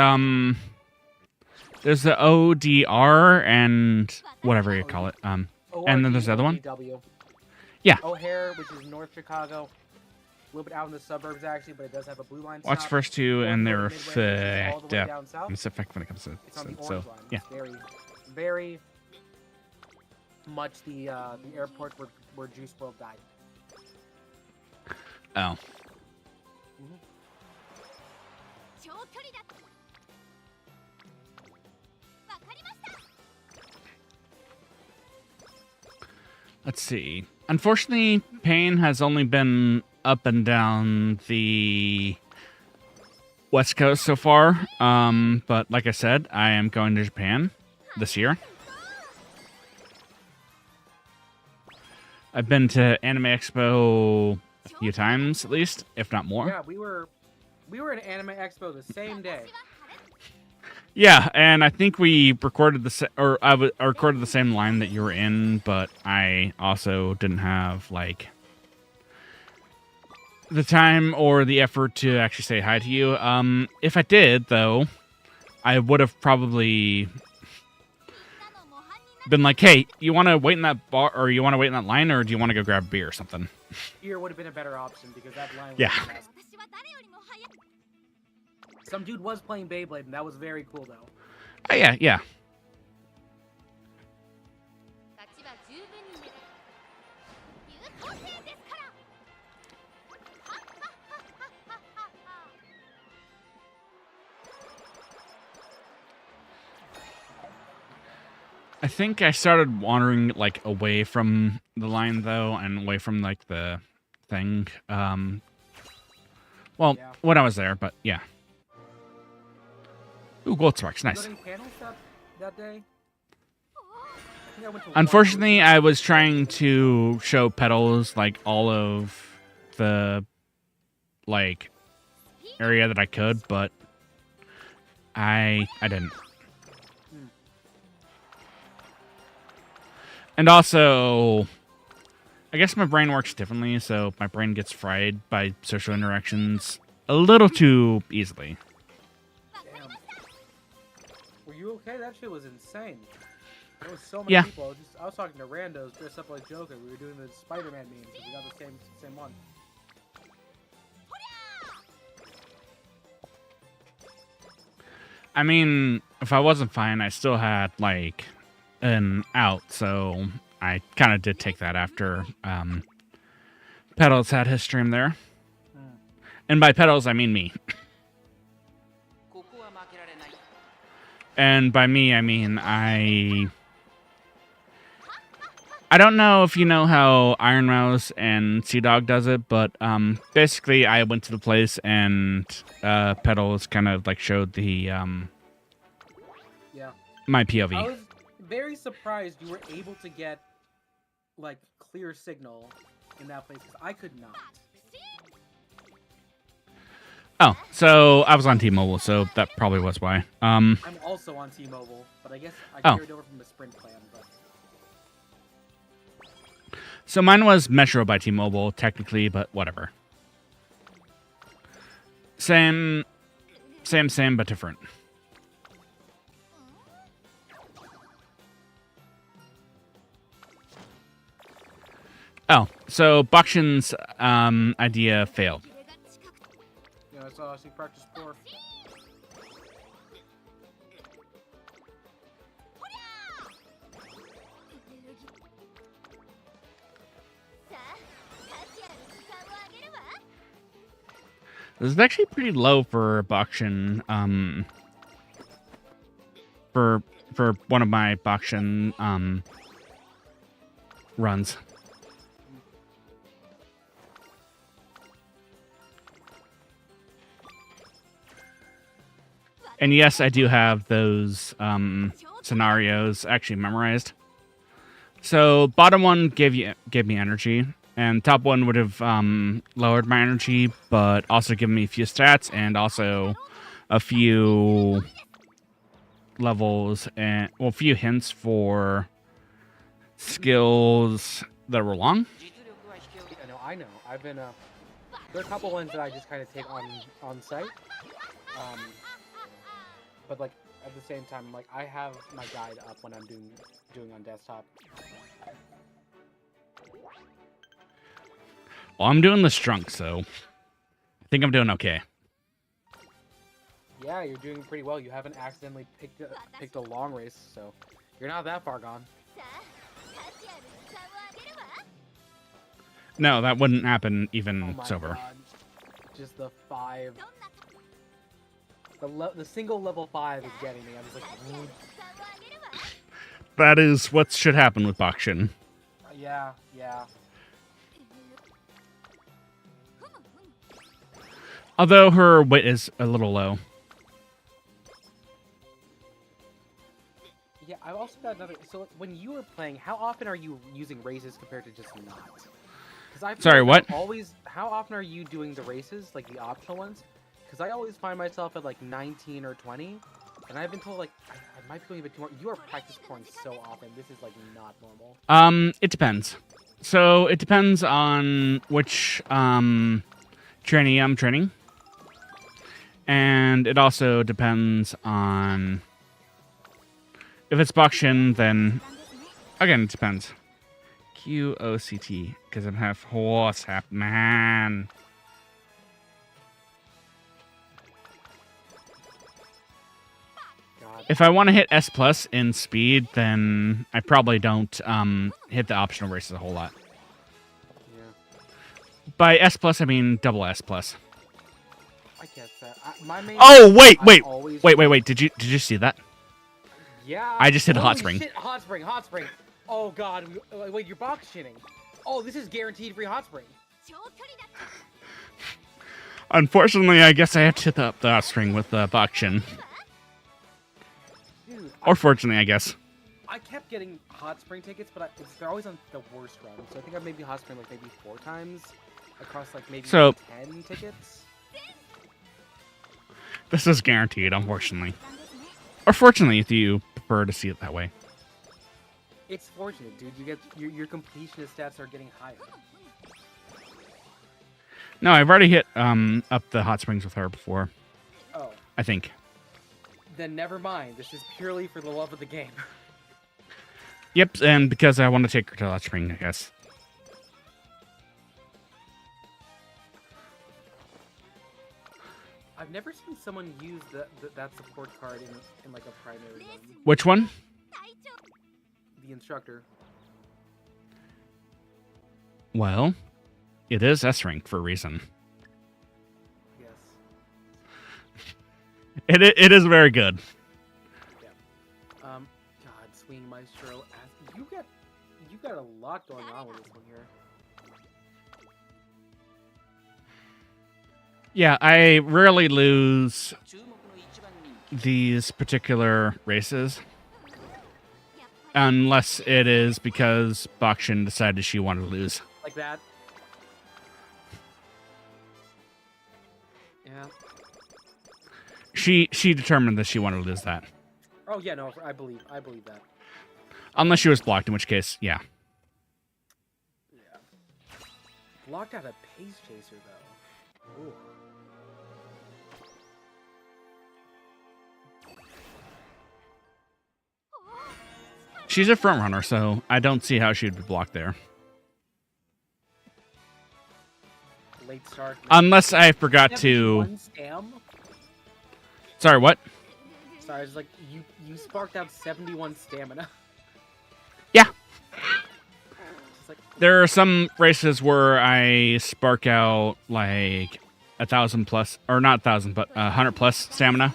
there's the ODR and whatever you call it. And then there's the other one. ODW. Yeah. O'Hare, which is North Chicago. A little bit out in the suburbs, actually, but it does have a blue line Watch stop. first two, and they're Midway, which is all the way yeah. down south. It's effect when it comes to It's on the so orange line. yeah. It's very, very much the airport where Juice WRLD died. Oh. Let's see. Unfortunately, Payne has only been up and down the West Coast so far. But like I said, I am going to Japan this year. I've been to Anime Expo a few times, at least, if not more. Yeah, we were at Anime Expo the same day. Yeah, and I think we recorded I recorded the same line that you were in, but I also didn't have like the time or the effort to actually say hi to you. If I did, though, I would have probably been like, "Hey, you want to wait in that bar, or you want to wait in that line, or do you want to go grab a beer or something?" Beer would have been a better option because that line was yeah. Some dude was playing Beyblade, and that was very cool, though. Oh, yeah, yeah. think I started wandering like away from the line though, and away from like the thing. Well, Yeah. when I was there, but yeah. Ooh, gold sparks, nice. You got any panels that day? I think I went to Unfortunately, I was trying to show Petals like all of the like area that I could, but I didn't. And also, I guess my brain works differently, so my brain gets fried by social interactions a little too easily. Damn. Were you okay? That shit was insane. There was so many people. I was talking to randos dressed up like Joker. We were doing the Spider-Man memes, and we got the same one. I mean, if I wasn't fine, I still had like an out, so I kind of did take that after Petals had his stream there. And by Petals, I mean me. And by me, I mean I don't know if you know how Iron Mouse and Sea Dog does it, but basically I went to the place and Petals kind of like showed the Yeah. my POV. I was very surprised you were able to get like clear signal in that place because I could not. Oh, so I was on T-Mobile, so that probably was why. I'm also on T-Mobile, but I guess I carried over from the Sprint plan. But So mine was Metro by T-Mobile, technically, but whatever. Same, but different. Oh, so Bakshin's idea failed. yeah, I saw she practiced for. This is actually pretty low for Bakshin, for one of my Bakshin runs. And yes, I do have those scenarios actually memorized. So bottom one gave me energy, and top one would have lowered my energy, but also given me a few stats and also a few levels and a few hints for skills that were long. Yeah, I know. I've been there are a couple ones that I just kind of take on site. But like at the same time, like I have my guide up when I'm doing on desktop. Well, I'm doing the strunk, so I think I'm doing okay. Yeah, you're doing pretty well. You haven't accidentally picked a long race, so you're not that far gone. No, that wouldn't happen even Oh my sober. God. Just the 5. The single level 5 is getting me. I'm just like, That is what should happen with Bakshin. yeah. Although her wit is a little low. Yeah, I've also got another. So when you were playing, how often are you using races compared to just not? Sorry, what? How often are you doing the races, like the optional ones? Because I always find myself at like 19 or 20, and I've been told like I might be going a bit too more. You are practice pouring so often. This is like not normal. It depends. So it depends on which trainee I'm training, and it also depends on if it's Bakshin. Then again, it depends. QOCT, because I'm half horse, half man. God. If I want to hit S plus in speed, then I probably don't hit the optional races a whole lot. Yeah. By S plus, I mean double S plus. I get that. My main. Oh wait. Always... Wait. Did you see that? Yeah. I just hit a hot Holy spring. Shit, hot spring, hot spring. Oh god, wait, you're box shitting. Oh, this is guaranteed free hot spring. Unfortunately, I guess I have to hit the hot spring with the Bakshin. Dude, Or fortunately, I guess. I kept getting hot spring tickets, but they're always on the worst run. So I think I've maybe hot spring like maybe 4 times across like maybe So- 10 tickets. This is guaranteed, unfortunately. Or fortunately, if you prefer to see it that way. It's fortunate, dude. You get your completionist stats are getting higher. No, I've already hit up the hot springs with her before. Oh. I think. Then never mind. This is purely for the love of the game. Yep, and because I want to take her to the hot spring, I guess. I've never seen someone use that support card in like a primary run. Which one? The instructor. Well, it is S rank for a reason. Yes. It is very good. Yeah. God, Swing Maestro. You got a lot going on with this one here. Yeah, I rarely lose these particular races. Unless it is because Bakshin decided she wanted to lose. Like that. Yeah. She determined that she wanted to lose that. Oh yeah, no, I believe that. Unless she was blocked, in which case, yeah. Yeah. Blocked out a pace chaser though. Ooh. She's a front runner, so I don't see how she would be blocked there. Late start. Unless I forgot to... One stam? Sorry, what? Sorry, it's like you sparked out 71 stamina. Yeah. It's like, There are some races where I spark out like 1,000 plus, or not 1,000, but 100 plus stamina.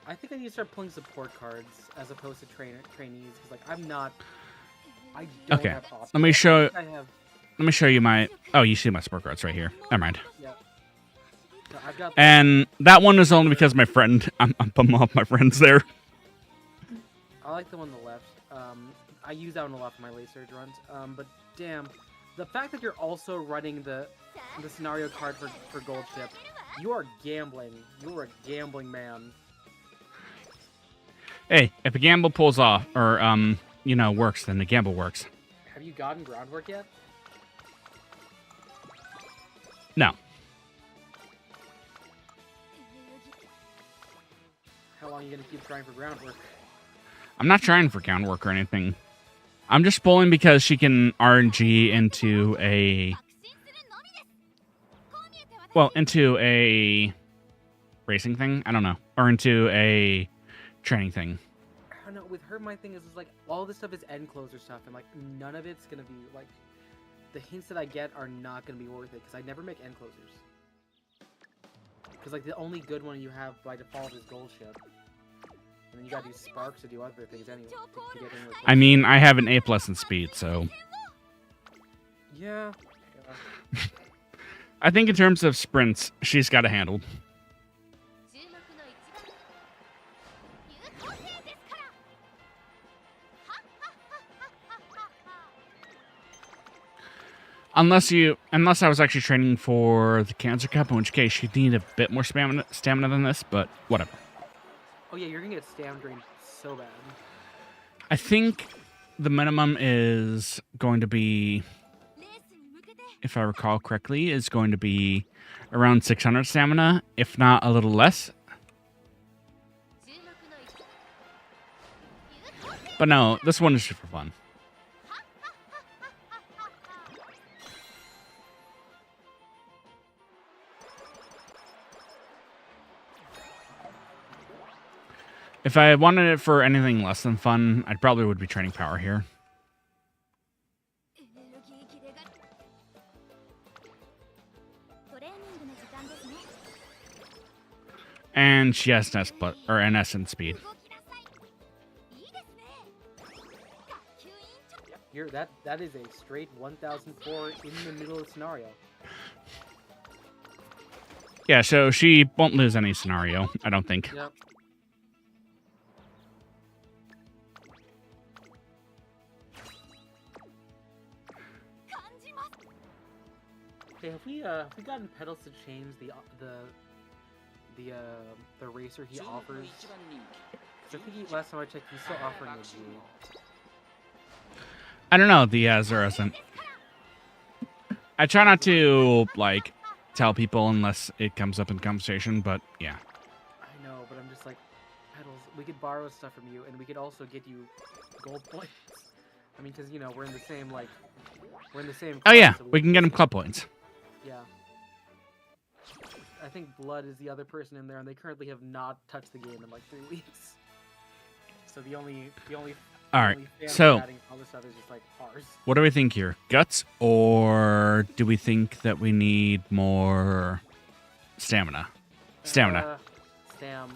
I think I need to start pulling support cards as opposed to trainees because like I don't Okay. have options. Let me show. I have. Let me show you my. Oh, you see my support cards right here. Never mind. Yeah. No, I've got. And that one is only because my friend. I'm bumming off my friends there. I like the one on the left. I use that one a lot for my late surge runs. But damn, the fact that you're also running the scenario card for Gold Ship, you are gambling. You are a gambling man. Hey, if a gamble pulls off, or works, then the gamble works. Have you gotten groundwork yet? No. How long are you gonna keep trying for groundwork? I'm not trying for groundwork or anything. I'm just pulling because she can RNG into a... Well, into a racing thing? I don't know. Or into a training thing. I don't know. With her, my thing is like all this stuff is end closer stuff, and like none of it's gonna be like the hints that I get are not gonna be worth it because I never make end closers. Because like the only good one you have by default is Gold Ship, and then you gotta do Sparks to do other things anyway. To get in I mean, I have an A+ in speed, so... Yeah. I think in terms of sprints, she's got it handled. Unless I was actually training for the Cancer Cup, in which case you'd need a bit more stamina than this, but whatever. Oh yeah, you're gonna get stam drained so bad. I think the minimum is going to be, if I recall correctly, is going to be around 600 stamina, if not a little less. But no, this one is just for fun. If I wanted it for anything less than fun, I probably would be training power here. and she has an S plus or an S in speed. Here, that is a straight 1004 in the middle of the scenario. Yeah, so she won't lose any scenario, I don't think. Yep. Okay, have we gotten Petals to change the racer he offers? 'Cause I think last time I checked, he's still offering a G. I don't know, the or isn't. I try not to, like, tell people unless it comes up in conversation, but yeah. I know, but I'm just like, Petals, we could borrow stuff from you, and we could also get you gold points. I mean, because, you know, we're in the same, like, we're in the same... Oh yeah, so we can get him club points. Yeah. I think Blood is the other person in there, and they currently have not touched the game in, like, 3 weeks. So the only All right, so all this stuff is just like ours. What do we think here? Guts, or do we think that we need more stamina? Stamina. Get stam.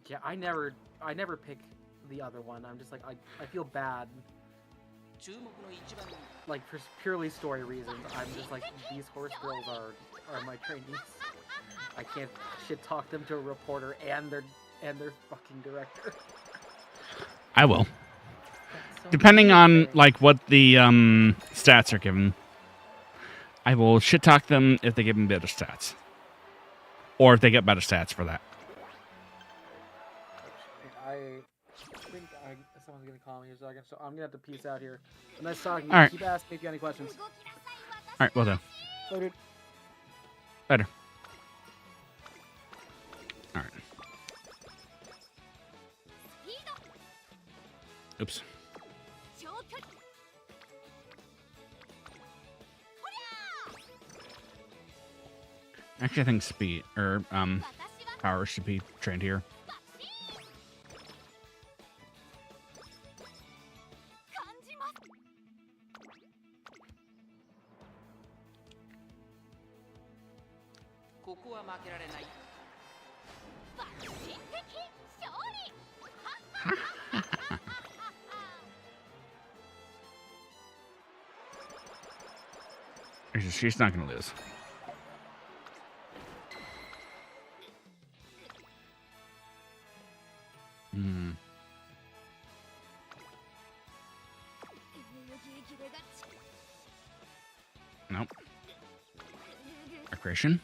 Yeah, I never pick the other one. I'm just like I feel bad. Like for purely story reasons, I'm just like these horse girls are my trainees. I can't shit talk them to a reporter and their fucking director. I will. So Depending on like what the stats are given, I will shit talk them if they give me better stats, or if they get better stats for that. I think someone's gonna call me in a second, so I'm gonna have to peace out here. Nice talking. All right. Keep asking me if you got any questions. All right, well done. Later. Better. All right. Oops. Actually, I think speed or power should be trained here. She's not going to lose. Nope. Recreation.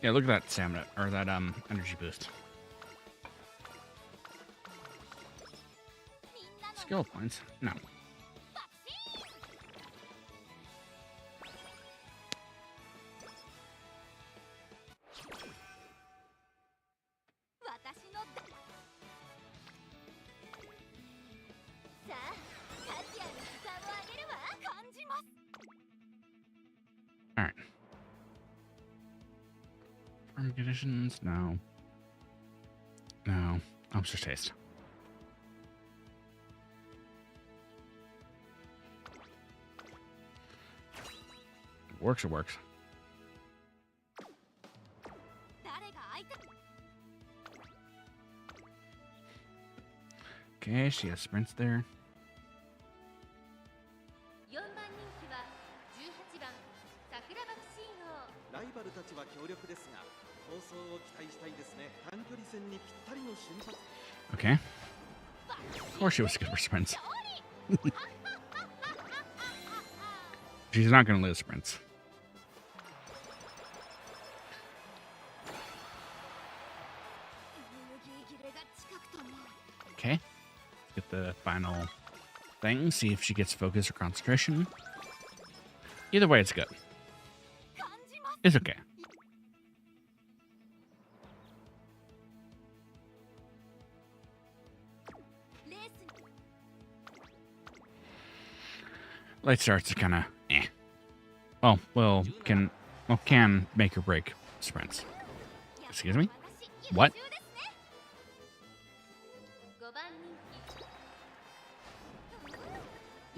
Yeah, look at that stamina or that energy boost. Skill points? No. Alright. Farm conditions? No. No. Officer taste. Works, it works. Okay, she has sprints there. Okay. Of course she was good for sprints. She's not going to lose sprints. Okay. Get the final thing. See if she gets focus or concentration. Either way, it's good. It's okay. Light starts are kind of eh. Oh, well, can make or break sprints. Excuse me? What?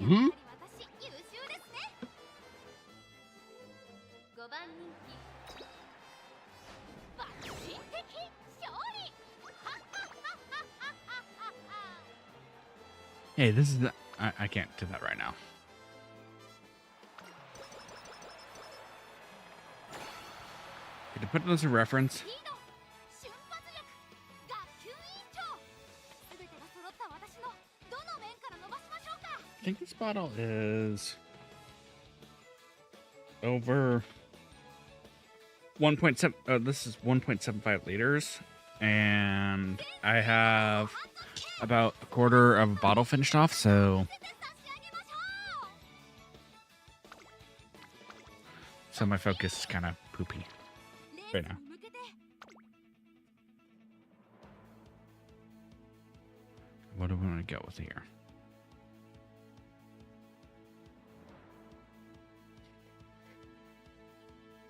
Hmm? Hey, this is the... I can't do that right now. To put this as a reference, I think this bottle is over 1.7. This is 1.75 liters, and I have about a quarter of a bottle finished off. So my focus is kind of poopy right now. What do we want to go with here?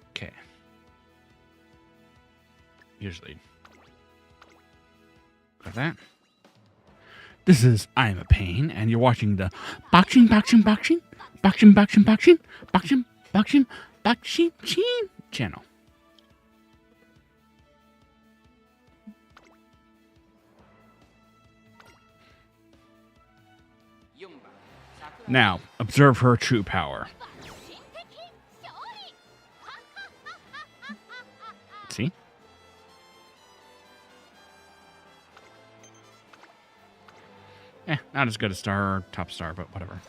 Okay. Usually. Got that. This is I Am a Payne, and you're watching the boxing channel. Now, observe her true power. See? Not as good as star or top star, but whatever.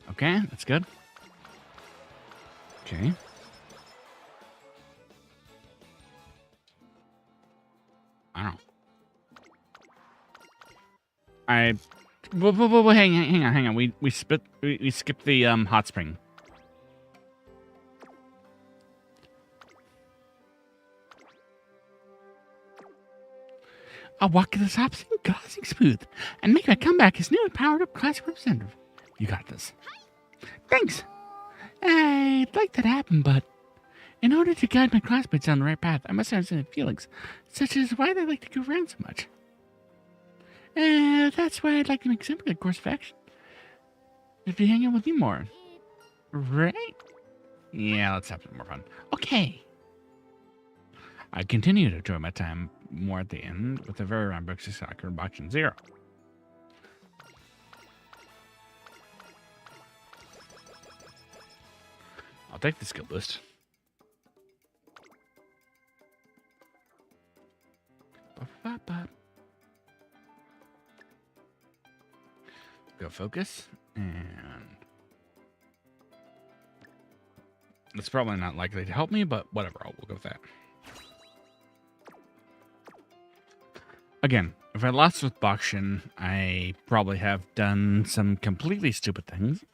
Okay, that's good. Okay. I don't know. Whoa, hang on. We skipped the hot spring. I'll walk to the top glossing smooth and make my comeback as new and powered up classic representative. You got this. Thanks. I'd like that to happen, but in order to guide my classmates on the right path, I must understand their feelings, such as why they like to go around so much. That's why I'd like to make simple a course of action. If you hang out with me more. Right? Yeah, let's have some more fun. Okay. I continue to enjoy my time more at the end with a very round book soccer and boxing 0. I'll take the skill list. Go focus, and it's probably not likely to help me, but whatever, we'll go with that. Again, if I lost with Boxin, I probably have done some completely stupid things.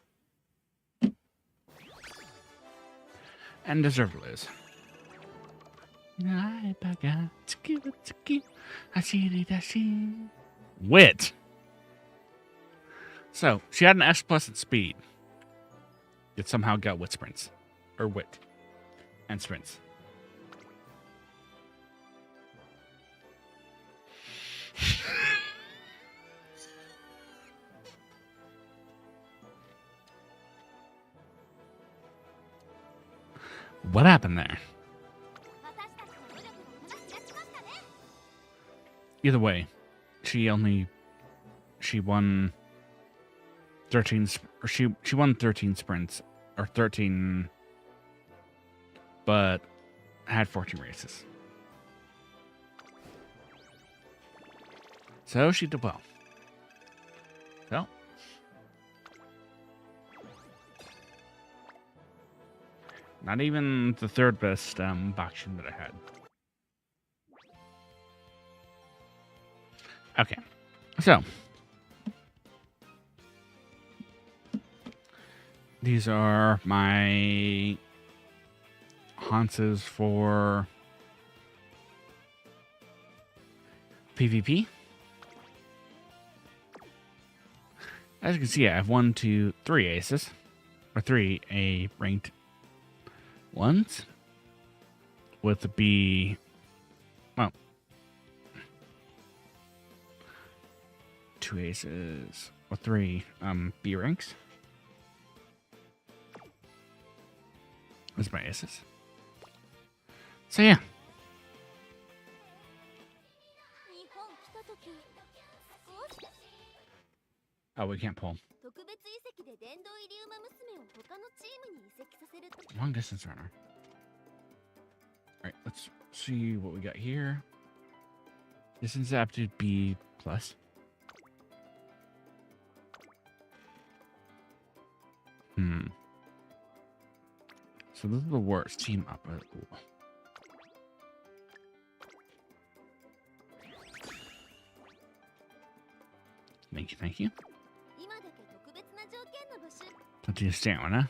And deserve to lose. Wit! So, she had an S plus at speed. It somehow got wit sprints. Or wit. And sprints. What happened there? Either way, she won 13, or she won 13 sprints, or 13, but had 14 races. So she did well. So, not even the third best boxing that I had. Okay, so these are my Hanses for PvP. As you can see, I have 1, 2, 3 aces, or 3 A ranked ones, with the B. Well, 2 aces or 3 B ranks. Those are my aces. So yeah. Oh, we can't pull. Long distance runner. Alright, let's see what we got here. Distance aptitude B plus. So this is the worst team up. Ooh. Thank you, thank you. Plenty of stamina.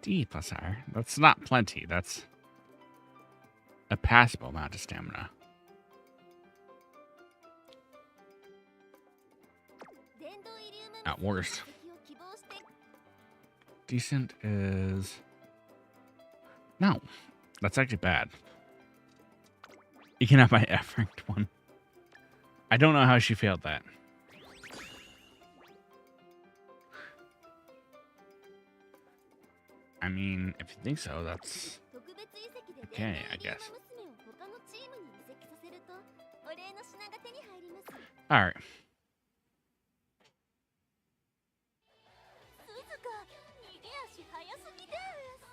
D plus R. That's not plenty. That's a passable amount of stamina. At worst. Decent is... No. That's actually bad. You can have my F-ranked one. I don't know how she failed that. I mean, if you think so, that's okay, I guess. Alright.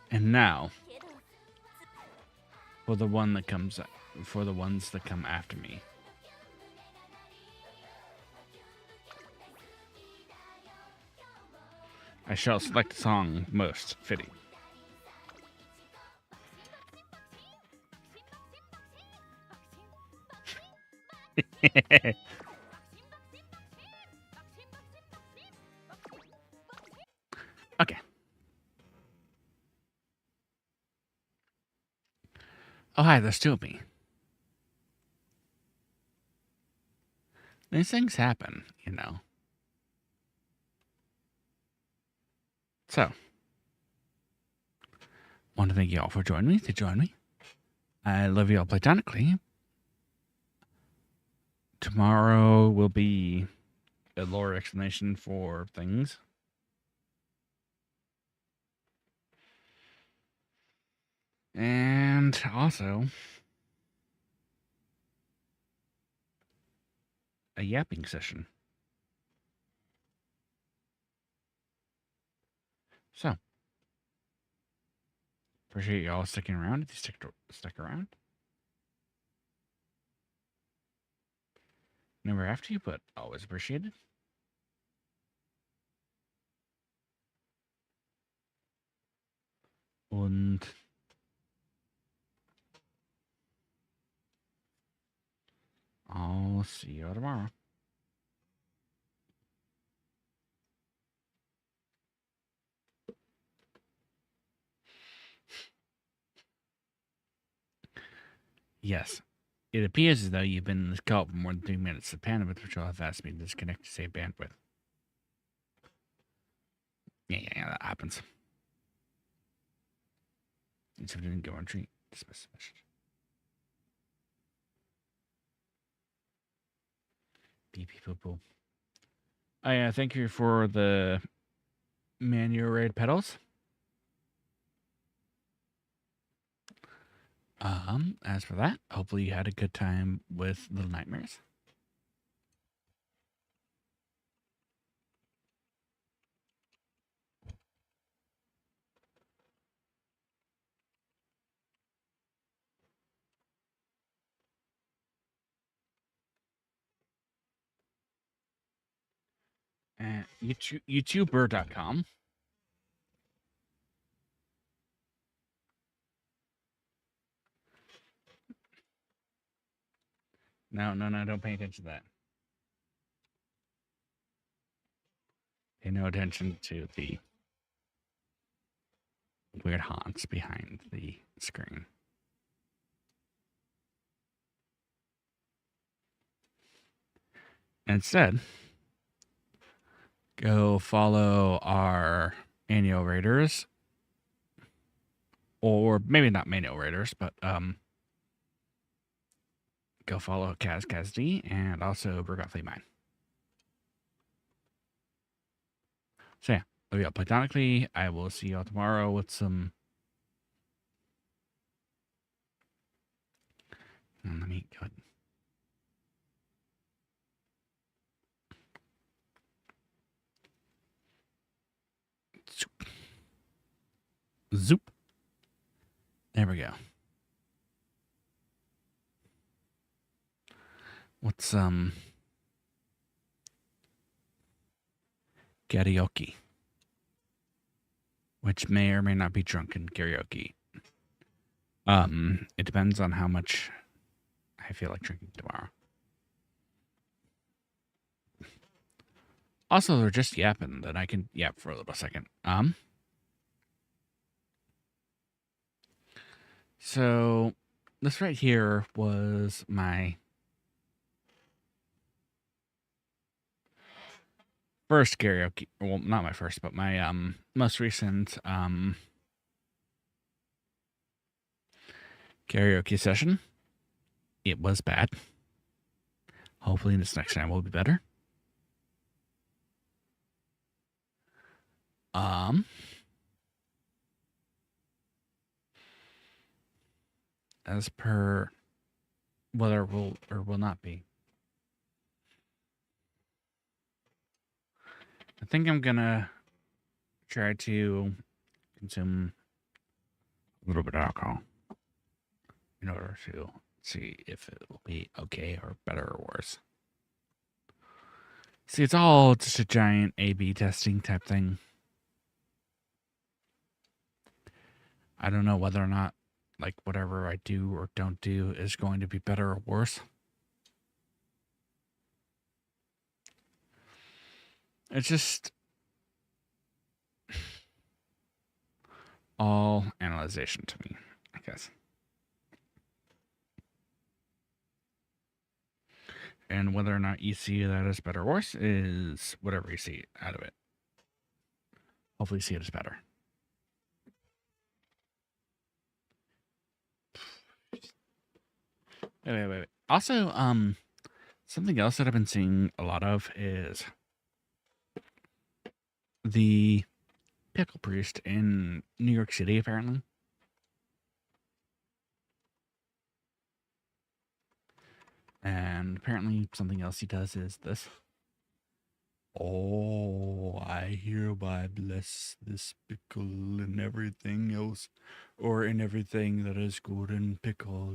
And now, for the one that comes, for the ones that come after me. I shall select the song most fitting. Okay. Oh, hi, there's two of me. These things happen, you know. So, want to thank you all for joining me. I love you all platonically. Tomorrow will be a lore explanation for things. And also a yapping session. So, appreciate you all sticking around if you stick around. Never after you, but always appreciated. Und I'll see you tomorrow. Yes. It appears as though you've been in this call for more than 3 minutes. The bandwidth which will have asked me to disconnect to save bandwidth. Yeah, that happens. It's if it didn't go on treat. Dismiss the message. Beep beep boop boop. Oh yeah, thank you for the manual raid pedals. As for that, hopefully you had a good time with Little Nightmares. And Youtuber.com. No, don't pay attention to that. Pay no attention to the weird haunts behind the screen. Instead, go follow our annual raiders or maybe not main narrators, but go follow KazKazD and also Regretfully Mine. So yeah, love you all platonically. I will see you all tomorrow with some. Let me go ahead. Zoop. Zoop. There we go. What's karaoke, which may or may not be drunken karaoke. It depends on how much I feel like drinking tomorrow. Also, they're just yapping, then I can yap for a little second. So this right here was my first karaoke. Well, not my first, but my most recent karaoke session. It was bad. Hopefully this next time will be better. As per whether it will or will not be. I think I'm gonna try to consume a little bit of alcohol in order to see if it will be okay or better or worse. See, it's all just a giant A/B testing type thing. I don't know whether or not, like, whatever I do or don't do is going to be better or worse. It's just all analyzation to me, I guess. And whether or not you see that as better or worse is whatever you see out of it. Hopefully you see it as better. Wait. Also, something else that I've been seeing a lot of is the pickle priest in New York City, apparently. And apparently something else he does is this. Oh, I hereby bless this pickle and everything else, or in everything that is good in pickle.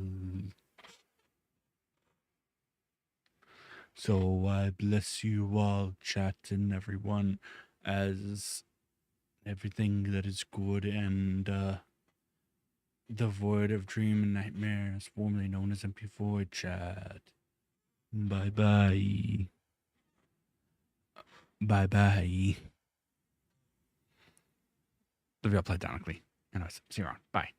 So I bless you all, chat and everyone, as everything that is good and the void of dream and nightmares, formerly known as MP Void chat. Bye-bye. Bye-bye. The real platonically. Anyways, see you around. Bye.